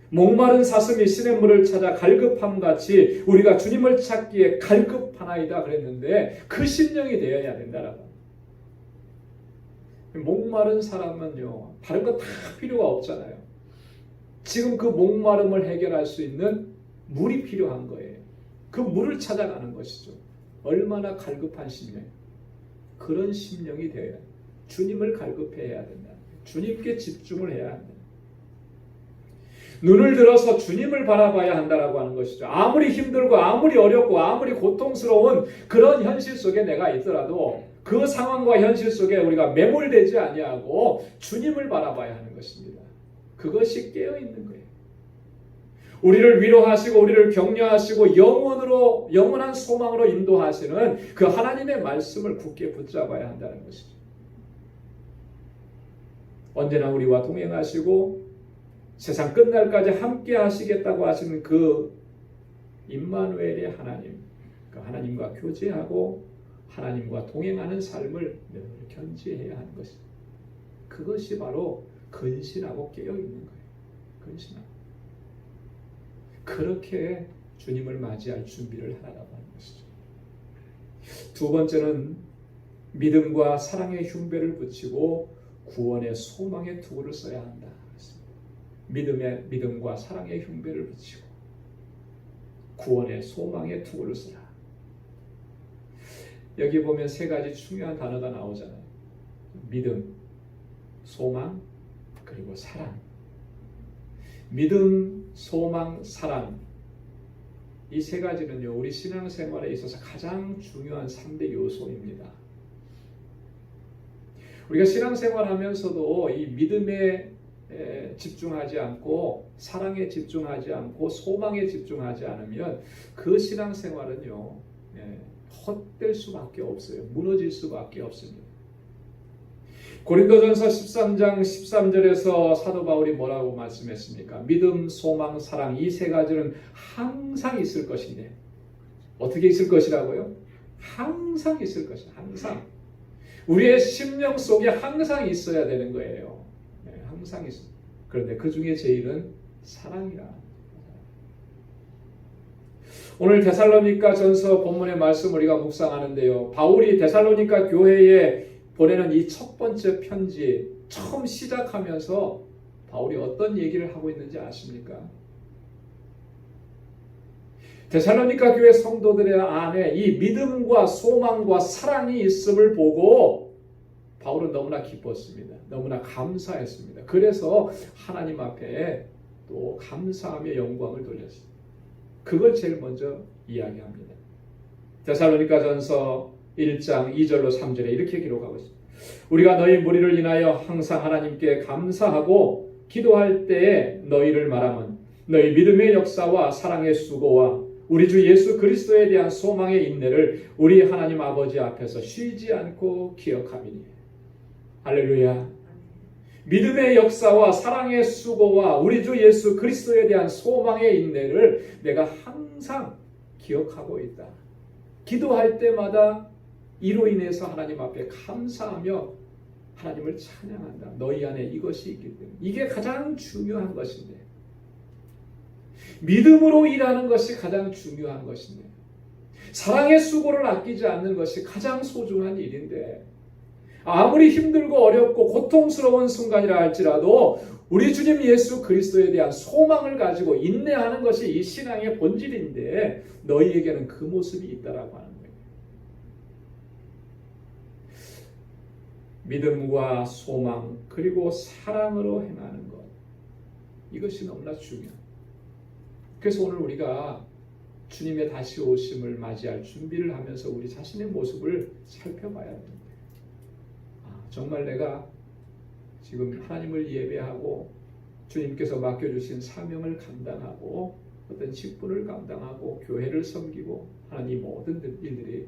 목마른 사슴이 시냇물을 찾아 갈급함같이 우리가 주님을 찾기에 갈급하나이다 그랬는데 그 심령이 되어야 된다라고. 목마른 사람은요 다른 거 다 필요가 없잖아요. 지금 그 목마름을 해결할 수 있는 물이 필요한 거예요. 그 물을 찾아가는 것이죠. 얼마나 갈급한 심령. 그런 심령이 되어야 돼요. 주님을 갈급해야 된다. 주님께 집중을 해야 한다. 눈을 들어서 주님을 바라봐야 한다라고 하는 것이죠. 아무리 힘들고 아무리 어렵고 아무리 고통스러운 그런 현실 속에 내가 있더라도 그 상황과 현실 속에 우리가 매몰되지 아니하고 주님을 바라봐야 하는 것입니다. 그것이 깨어있는 거예요. 우리를 위로하시고 우리를 격려하시고 영원한 소망으로 인도하시는 그 하나님의 말씀을 굳게 붙잡아야 한다는 것이죠. 언제나 우리와 동행하시고 세상 끝날까지 함께 하시겠다고 하시는 그 임마누엘의 하나님, 그 하나님과 교제하고 하나님과 동행하는 삶을 늘 견지해야 하는 것입니다. 그것이 바로 근신하고 깨어있는 거예요. 근신하고. 그렇게 주님을 맞이할 준비를 하라고 하는 것이죠. 두 번째는 믿음과 사랑의 흉배를 붙이고 구원의 소망의 투구를 써야 한다. 믿음과 사랑의 흉배를 붙이고 구원의 소망의 투구를 쓰라. 여기 보면 세 가지 중요한 단어가 나오잖아요. 믿음, 소망, 그리고 사랑. 믿음, 소망, 사랑. 이 세 가지는요, 우리 신앙생활에 있어서 가장 중요한 3대 요소입니다. 우리가 신앙생활 하면서도 이 믿음에 집중하지 않고 사랑에 집중하지 않고 소망에 집중하지 않으면 그 신앙생활은요 헛될 수밖에 없어요. 무너질 수밖에 없습니다. 고린도전서 13장 13절에서 사도 바울이 뭐라고 말씀했습니까? 믿음, 소망, 사랑 이 세 가지는 항상 있을 것인데 어떻게 있을 것이라고요? 항상 있을 것이다. 항상. 우리의 심령 속에 항상 있어야 되는 거예요. 항상 있어. 그런데 그 중에 제일은 사랑이라. 오늘 데살로니가 전서 본문의 말씀 우리가 묵상하는데요. 바울이 데살로니가 교회에 보내는 이 첫 번째 편지 처음 시작하면서 바울이 어떤 얘기를 하고 있는지 아십니까? 데살로니가 교회 성도들의 안에 이 믿음과 소망과 사랑이 있음을 보고 바울은 너무나 기뻤습니다. 너무나 감사했습니다. 그래서 하나님 앞에 또 감사하며 영광을 돌렸습니다. 그걸 제일 먼저 이야기합니다. 데살로니가 전서 1장 2절로 3절에 이렇게 기록하고 있습니다. 우리가 너희 무리를 인하여 항상 하나님께 감사하고 기도할 때에 너희를 말하면 너희 믿음의 역사와 사랑의 수고와 우리 주 예수 그리스도에 대한 소망의 인내를 우리 하나님 아버지 앞에서 쉬지 않고 기억함이니. 할렐루야. 믿음의 역사와 사랑의 수고와 우리 주 예수 그리스도에 대한 소망의 인내를 내가 항상 기억하고 있다. 기도할 때마다 이로 인해서 하나님 앞에 감사하며 하나님을 찬양한다. 너희 안에 이것이 있기 때문에. 이게 가장 중요한 것인데. 믿음으로 일하는 것이 가장 중요한 것인데. 사랑의 수고를 아끼지 않는 것이 가장 소중한 일인데. 아무리 힘들고 어렵고 고통스러운 순간이라 할지라도 우리 주님 예수 그리스도에 대한 소망을 가지고 인내하는 것이 이 신앙의 본질인데 너희에게는 그 모습이 있다라고 하는 거예요. 믿음과 소망 그리고 사랑으로 행하는 것, 이것이 너무나 중요해요. 그래서 오늘 우리가 주님의 다시 오심을 맞이할 준비를 하면서 우리 자신의 모습을 살펴봐야 됩니다. 정말 내가 지금 하나님을 예배하고 주님께서 맡겨주신 사명을 감당하고 어떤 직분을 감당하고 교회를 섬기고 하는 이 모든 일들이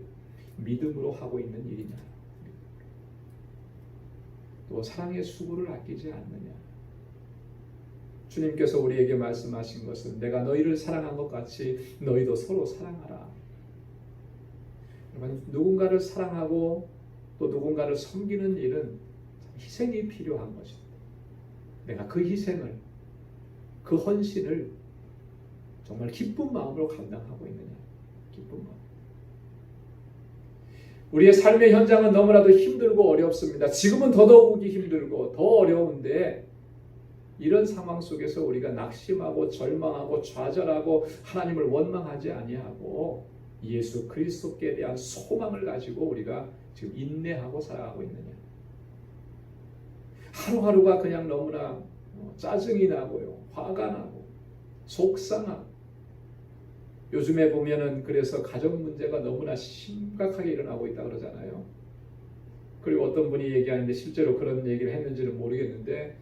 믿음으로 하고 있는 일이냐, 또 사랑의 수고를 아끼지 않느냐. 주님께서 우리에게 말씀하신 것은 내가 너희를 사랑한 것 같이 너희도 서로 사랑하라. 누군가를 사랑하고 또 누군가를 섬기는 일은 희생이 필요한 것입니다. 내가 그 희생을, 그 헌신을 정말 기쁜 마음으로 감당하고 있느냐. 기쁜 마음. 우리의 삶의 현장은 너무나도 힘들고 어렵습니다. 지금은 더더욱이 힘들고 더 어려운데 이런 상황 속에서 우리가 낙심하고 절망하고 좌절하고 하나님을 원망하지 아니하고 예수 그리스도께 대한 소망을 가지고 우리가 지금 인내하고 살아가고 있느냐. 하루하루가 그냥 너무나 짜증이 나고요, 화가 나고 속상하고, 요즘에 보면은 그래서 가정 문제가 너무나 심각하게 일어나고 있다 그러잖아요. 그리고 어떤 분이 얘기하는데 실제로 그런 얘기를 했는지는 모르겠는데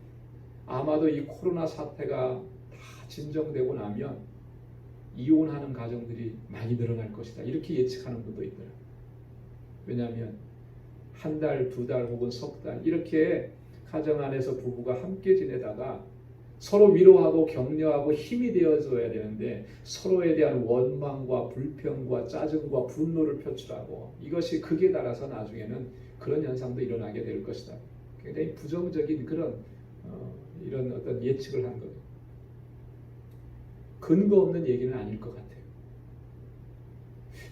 아마도 이 코로나 사태가 다 진정되고 나면 이혼하는 가정들이 많이 늘어날 것이다, 이렇게 예측하는 분도 있더라고요. 왜냐하면 한 달, 두 달 혹은 석 달 이렇게 가정 안에서 부부가 함께 지내다가 서로 위로하고 격려하고 힘이 되어줘야 되는데 서로에 대한 원망과 불평과 짜증과 분노를 표출하고 이것이 극에 달아서 나중에는 그런 현상도 일어나게 될 것이다. 굉장히 부정적인 그런 이런 어떤 예측을 한 거예요. 근거 없는 얘기는 아닐 것 같아요.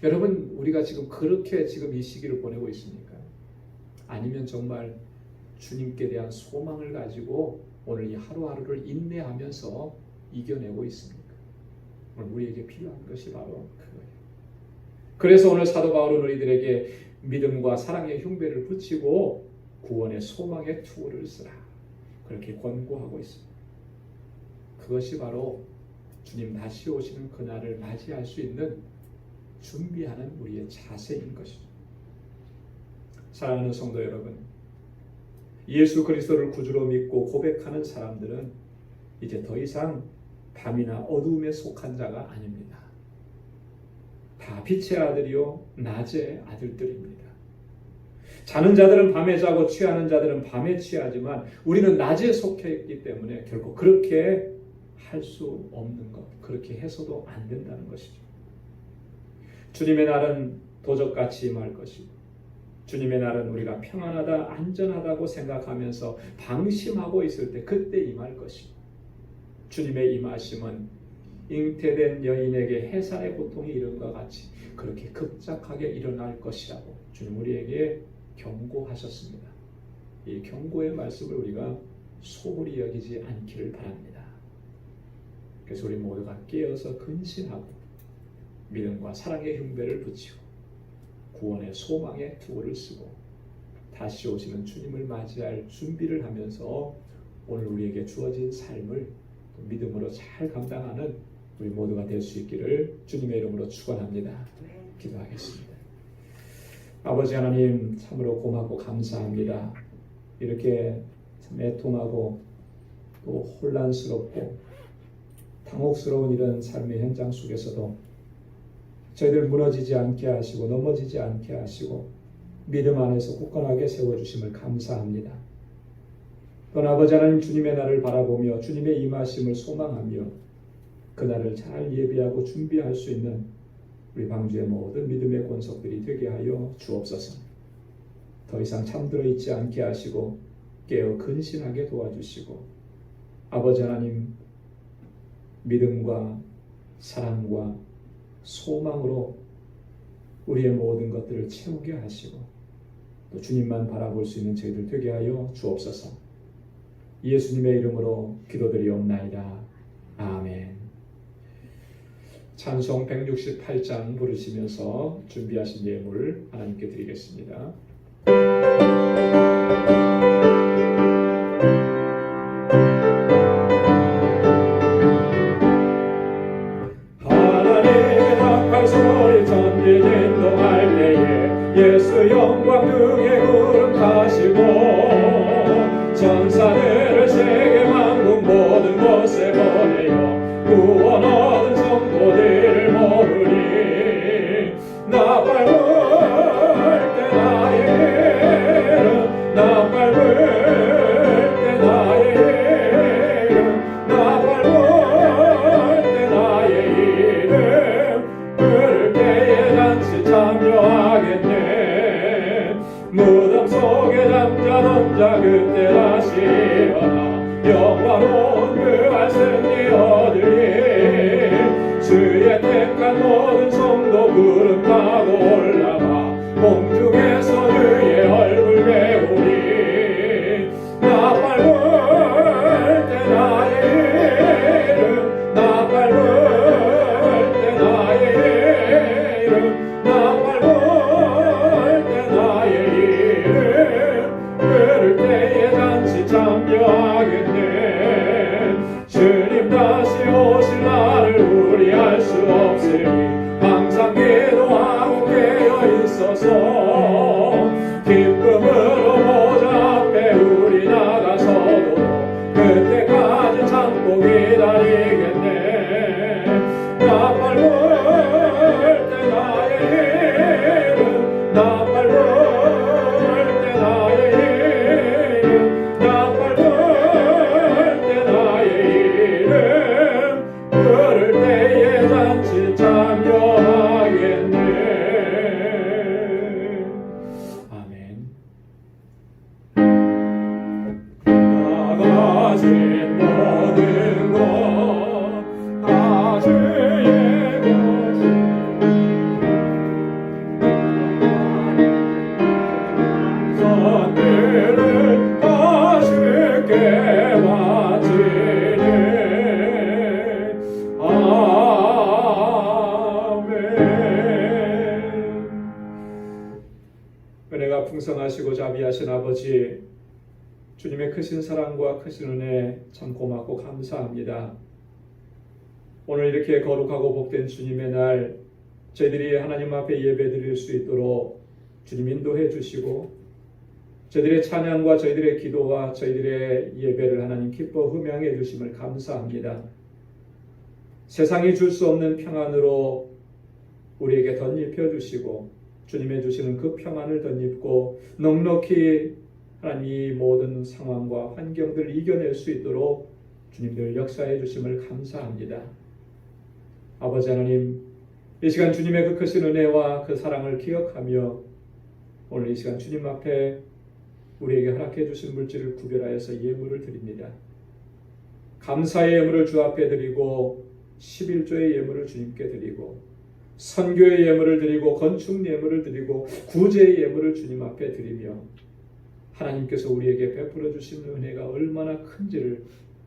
여러분, 우리가 지금 그렇게 지금 이 시기를 보내고 있습니까? 아니면 정말 주님께 대한 소망을 가지고 오늘 이 하루하루를 인내하면서 이겨내고 있습니까? 오늘 우리에게 필요한 것이 바로 그거예요. 그래서 오늘 사도 바울은 우리들에게 믿음과 사랑의 흉배를 붙이고 구원의 소망의 투구를 쓰라, 그렇게 권고하고 있습니다. 그것이 바로 주님 다시 오시는 그날을 맞이할 수 있는 준비하는 우리의 자세인 것이죠. 사랑하는 성도 여러분, 예수 그리스도를 구주로 믿고 고백하는 사람들은 이제 더 이상 밤이나 어두움에 속한 자가 아닙니다. 다 빛의 아들이요 낮의 아들들입니다. 자는 자들은 밤에 자고 취하는 자들은 밤에 취하지만 우리는 낮에 속해 있기 때문에 결코 그렇게 할 수 없는 것, 그렇게 해서도 안 된다는 것이죠. 주님의 날은 도적같이 임할 것이고 주님의 날은 우리가 평안하다, 안전하다고 생각하면서 방심하고 있을 때 그때 임할 것이고, 주님의 임하심은 잉태된 여인에게 해산의 고통이 이른과 같이 그렇게 급작하게 일어날 것이라고 주님 우리에게 경고하셨습니다. 이 경고의 말씀을 우리가 소홀히 여기지 않기를 바랍니다. 그래서 우리 모두가 깨어서 근신하고 믿음과 사랑의 흉배를 붙이고 구원의 소망의 투구를 쓰고 다시 오시는 주님을 맞이할 준비를 하면서 오늘 우리에게 주어진 삶을 믿음으로 잘 감당하는 우리 모두가 될 수 있기를 주님의 이름으로 축원합니다. 기도하겠습니다. 아버지 하나님, 참으로 고맙고 감사합니다. 이렇게 참 애통하고 또 혼란스럽고 당혹스러운 이런 삶의 현장 속에서도 저희들 무너지지 않게 하시고 넘어지지 않게 하시고 믿음 안에서 굳건하게 세워주심을 감사합니다. 또한 아버지 하나님, 주님의 날을 바라보며 주님의 임하심을 소망하며 그날을 잘 예비하고 준비할 수 있는 우리 방주의 모든 믿음의 권속들이 되게 하여 주옵소서. 더 이상 잠들어 있지 않게 하시고 깨어 근신하게 도와주시고 아버지 하나님, 믿음과 사랑과 소망으로 우리의 모든 것들을 채우게 하시고 또 주님만 바라볼 수 있는 저희들 되게 하여 주옵소서. 예수님의 이름으로 기도드리옵나이다. 아멘. 찬송 168장 부르시면서 준비하신 예물 하나님께 드리겠습니다. 하나님의 악한 소리 전기 진동할 때에 예수 영광 등에 구름 타시고 전사들을 세계 만국 모든 곳에 보내어 구원 얻은 성도들을 모으니 나 밟을 때 나의 이름 나 밟을 때 나의 이름 나 밟을 때 나의 이름 그럴 때에 잔치 참여하겠네 무덤 속에 잠자던 자 그때 다시 일어나 영화로운 그 승리 얻으리 주의 택한 모든 성도 구름 타고 올라가 공중에서 주의 얼굴 배우리 나 밟을 때 나의 이름 나 밟을 때 나의 이름 나 밟을 때 나의 이름 그럴 때에 잔치 참여하겠네 주님 다시 오실 날을 우리 알 수 없으니 항상 기도하고 깨어 있어서 기쁨으로 보좌 앞에 우리 나가서도 그때까지 참고 기다리겠네 나 밟을 때 나의 이름 나 밟을 때 나의 이름 나 밟을 때 나의 이름 그럴 때에 잔치 참여하겠네. 아멘. 나가진 모든 것 다 주의 것이 선들을 다 주께 바치네 아멘. 은혜가 풍성하시고 자비하신 아버지 주님의 크신 사랑과 크신 은혜 참 고맙고 감사합니다. 오늘 이렇게 거룩하고 복된 주님의 날 저희들이 하나님 앞에 예배드릴 수 있도록 주님 인도해 주시고 저희들의 찬양과 저희들의 기도와 저희들의 예배를 하나님 기뻐 흠양해 주심을 감사합니다. 세상이 줄 수 없는 평안으로 우리에게 덧입혀 주시고 주님의 주시는 그 평안을 덧입고 넉넉히 하나님 이 모든 상황과 환경들을 이겨낼 수 있도록 주님들 역사해 주심을 감사합니다. 아버지 하나님 이 시간 주님의 그 크신 은혜와 그 사랑을 기억하며 오늘 이 시간 주님 앞에 우리에게 허락해 주신 물질을 구별하여서 예물을 드립니다. 감사의 예물을 주 앞에 드리고 11조의 예물을 주님께 드리고 선교의 예물을 드리고 건축 예물을 드리고 구제의 예물을 주님 앞에 드리며 하나님께서 우리에게 베풀어 주신 은혜가 얼마나 큰지를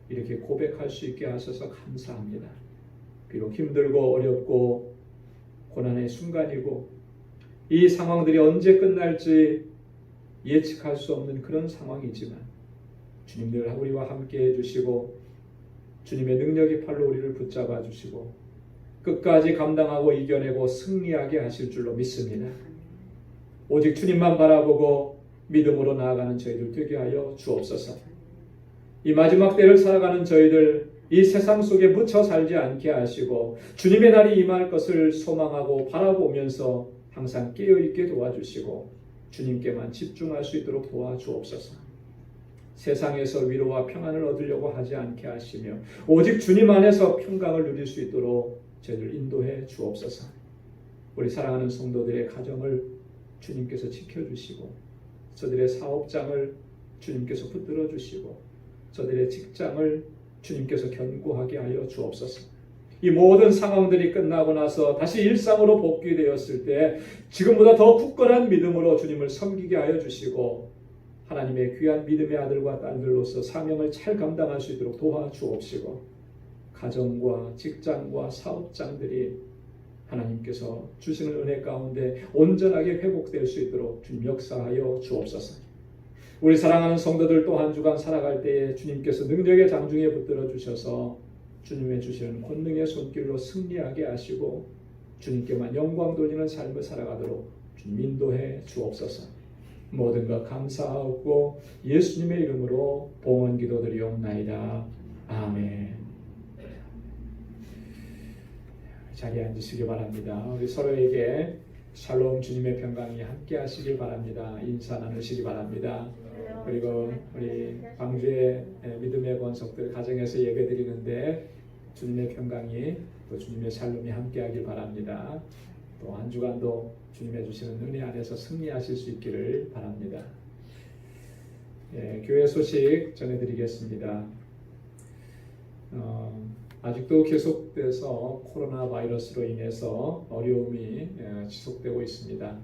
이렇게 고백할 수 있게 하셔서 감사합니다. 비록 힘들고 어렵고 고난의 순간이고 이 상황들이 언제 끝날지 예측할 수 없는 그런 상황이지만 주님들 우리와 함께 해주시고 주님의 능력의 팔로 우리를 붙잡아 주시고 끝까지 감당하고 이겨내고 승리하게 하실 줄로 믿습니다. 오직 주님만 바라보고 믿음으로 나아가는 저희들 되게 하여 주옵소서. 이 마지막 때를 살아가는 저희들 이 세상 속에 묻혀 살지 않게 하시고 주님의 날이 임할 것을 소망하고 바라보면서 항상 깨어있게 도와주시고 주님께만 집중할 수 있도록 도와주옵소서. 세상에서 위로와 평안을 얻으려고 하지 않게 하시며 오직 주님 안에서 평강을 누릴 수 있도록 저희를 인도해 주옵소서. 우리 사랑하는 성도들의 가정을 주님께서 지켜주시고 저들의 사업장을 주님께서 붙들어 주시고 저들의 직장을 주님께서 견고하게 하여 주옵소서. 이 모든 상황들이 끝나고 나서 다시 일상으로 복귀되었을 때 지금보다 더 굳건한 믿음으로 주님을 섬기게 하여 주시고 하나님의 귀한 믿음의 아들과 딸들로서 사명을 잘 감당할 수 있도록 도와주옵시고 가정과 직장과 사업장들이 하나님께서 주시는 은혜 가운데 온전하게 회복될 수 있도록 주님 역사하여 주옵소서. 우리 사랑하는 성도들 또 한 주간 살아갈 때에 주님께서 능력의 장중에 붙들어 주셔서 주님의 주시는 권능의 손길로 승리하게 하시고 주님께만 영광 돌리는 삶을 살아가도록 주님 인도해 주옵소서. 모든 것 감사하고 예수님의 이름으로 봉헌 기도드리옵나이다. 아멘. 자리에 앉으시기 바랍니다. 우리 서로에게 샬롬 주님의 평강이 함께 하시길 바랍니다. 인사 나누시기 바랍니다. 그리고 우리 광주의 믿음의 권속들 가정에서 예배 드리는데 주님의 평강이 또 주님의 샬롬이 함께 하길 바랍니다. 또 한 주간도 주님의 주시는 은혜 안에서 승리하실 수 있기를 바랍니다. 교회 소식 전해드리겠습니다. 아직도 계속돼서 코로나 바이러스로 인해서 어려움이 지속되고 있습니다.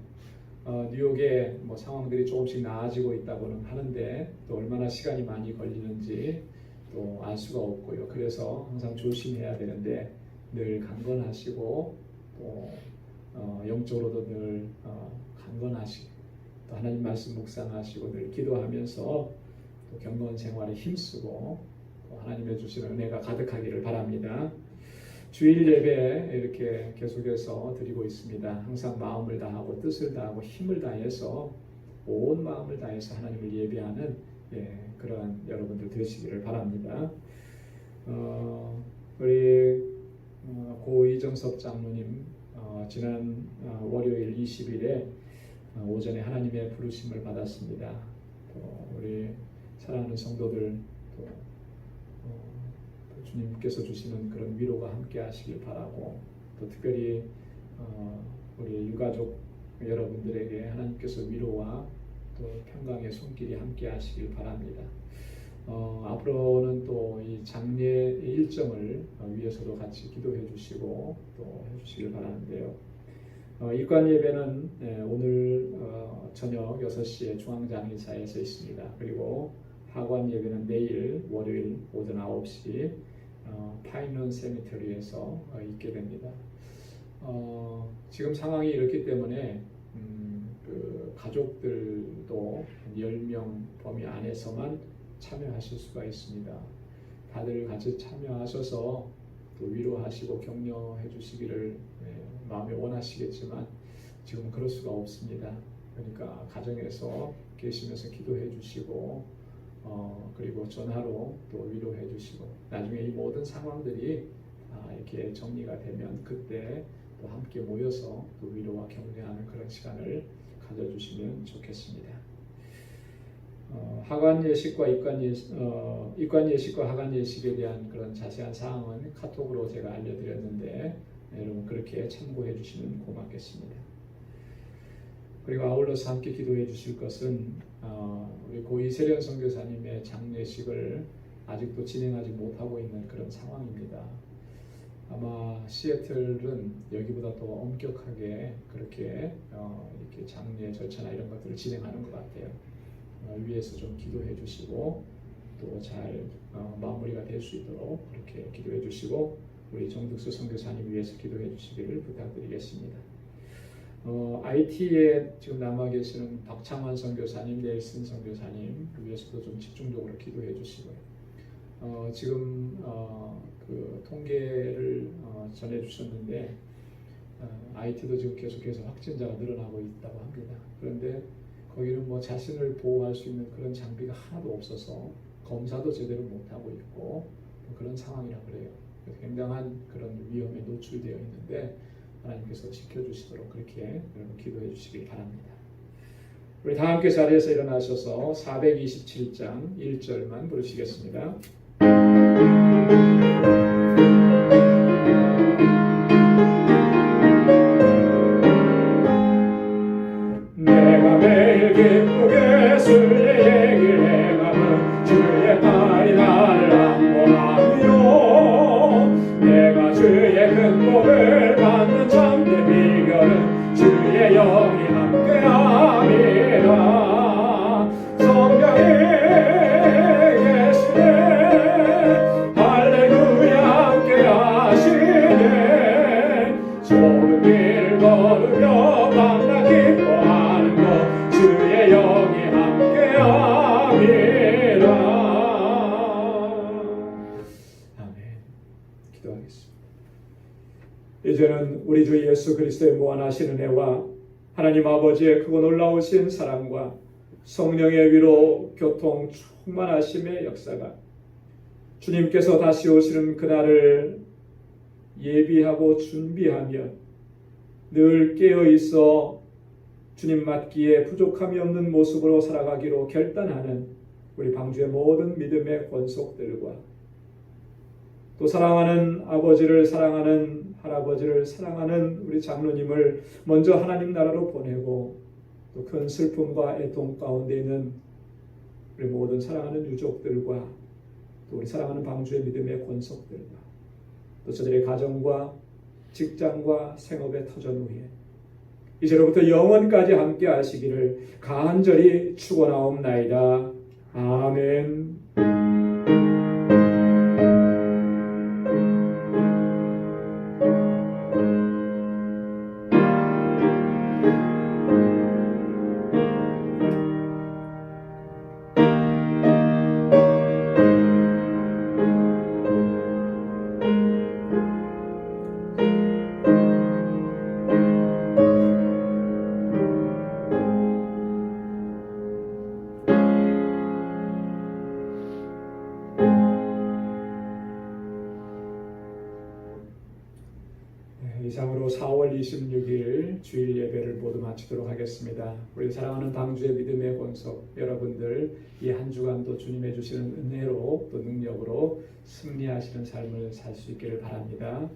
뉴욕의 상황들이 조금씩 나아지고 있다고는 하는데 또 얼마나 시간이 많이 걸리는지 또 알 수가 없고요. 그래서 항상 조심해야 되는데 늘 강건하시고 또 영적으로도 늘 강건하시고 또 하나님 말씀 묵상하시고 늘 기도하면서 또 경건 생활에 힘쓰고 또 하나님의 주시는 은혜가 가득하기를 바랍니다. 주일 예배 이렇게 계속해서 드리고 있습니다. 항상 마음을 다하고 뜻을 다하고 힘을 다해서 온 마음을 다해서 하나님을 예배하는 그러한 여러분들 되시기를 바랍니다. 우리 고 이정섭 장로님 지난 월요일 20일에 오전에 하나님의 부르심을 받았습니다. 또 우리 사랑하는 성도들 또 주님께서 주시는 그런 위로가 함께 하시길 바라고 또 특별히 우리 유가족 여러분들에게 하나님께서 위로와 또 평강의 손길이 함께 하시길 바랍니다. 앞으로는 또 이 장례 일정을 위해서도 같이 기도해 주시고 또 해주시길 바라는데요. 입관 예배는 오늘 저녁 6시에 중앙장의사에서 있습니다. 그리고 하관 예배는 내일 월요일 오전 9시 파인런 세미터리에서 있게 됩니다. 지금 상황이 이렇기 때문에 그 가족들도 10명 범위 안에서만 참여하실 수가 있습니다. 다들 같이 참여하셔서 또 위로하시고 격려해 주시기를 마음에 원하시겠지만 지금은 그럴 수가 없습니다. 그러니까 가정에서 계시면서 기도해 주시고 그리고 전화로 또 위로해 주시고 나중에 이 모든 상황들이 이렇게 정리가 되면 그때 또 함께 모여서 또 위로와 격려하는 그런 시간을 가져주시면 좋겠습니다. 하관 예식과 입관 예식과 하관 예식에 대한 그런 자세한 사항은 카톡으로 제가 알려드렸는데 여러분 그렇게 참고해 주시면 고맙겠습니다. 그리고 아울러서 함께 기도해 주실 것은 우리 고 이세련 선교사님의 장례식을 아직도 진행하지 못하고 있는 그런 상황입니다. 아마 시애틀은 여기보다 더 엄격하게 그렇게 이렇게 장례 절차나 이런 것들을 진행하는 것 같아요. 위에서 좀 기도해 주시고 또 잘 마무리가 될 수 있도록 그렇게 기도해 주시고 우리 정득수 선교사님 위해서 기도해 주시기를 부탁드리겠습니다. IT에 지금 남아 계시는 박창환 선교사님, 넬슨 선교사님 위해서도 좀 집중적으로 기도해 주시고요. 지금 그 통계를 전해 주셨는데 IT도 지금 계속해서 확진자가 늘어나고 있다고 합니다. 그런데 거기는 자신을 보호할 수 있는 그런 장비가 하나도 없어서 검사도 제대로 못하고 있고 그런 상황이라 그래요. 그래서 굉장한 그런 위험에 노출되어 있는데 하나님께서 지켜주시도록 그렇게 여러분 기도해 주시길 바랍니다. 우리 다 함께 자리에서 일어나셔서 427장 1절만 부르시겠습니다. 내가 매일 기쁘게 술의 얘기를 행하면 주의 팔이 나를 안보하며 내가 주의 큰 복을 받는 참된 비결은 주의 영이 함께함이라. 성령이 계시네 할렐루야 함께하시네. 좁은 길 걸으며 밤낮 기뻐하는 것 주의 영이 함께함이라. 아멘. 기도하겠습니다. 이제는 우리 주 예수 그리스도의 무한하신 은혜와 하나님 아버지의 크고 놀라우신 사랑과 성령의 위로 교통 충만하심의 역사가 주님께서 다시 오시는 그날을 예비하고 준비하며 늘 깨어 있어 주님 맞기에 부족함이 없는 모습으로 살아가기로 결단하는 우리 방주의 모든 믿음의 권속들과 또 사랑하는 아버지를 사랑하는 할아버지를 사랑하는 우리 장로님을 먼저 하나님 나라로 보내고 또 큰 슬픔과 애통 가운데 있는 우리 모든 사랑하는 유족들과 또 우리 사랑하는 방주의 믿음의 권속들과 또 저들의 가정과 직장과 생업의 터전 후에 이제로부터 영원까지 함께 하시기를 간절히 축원하옵나이다. 아멘. 이상으로 4월 26일 주일 예배를 모두 마치도록 하겠습니다. 우리 사랑하는 방주의 믿음의 권속 여러분들 이 한 주간도 주님의 주시는 은혜로 또 능력으로 승리하시는 삶을 살 수 있기를 바랍니다.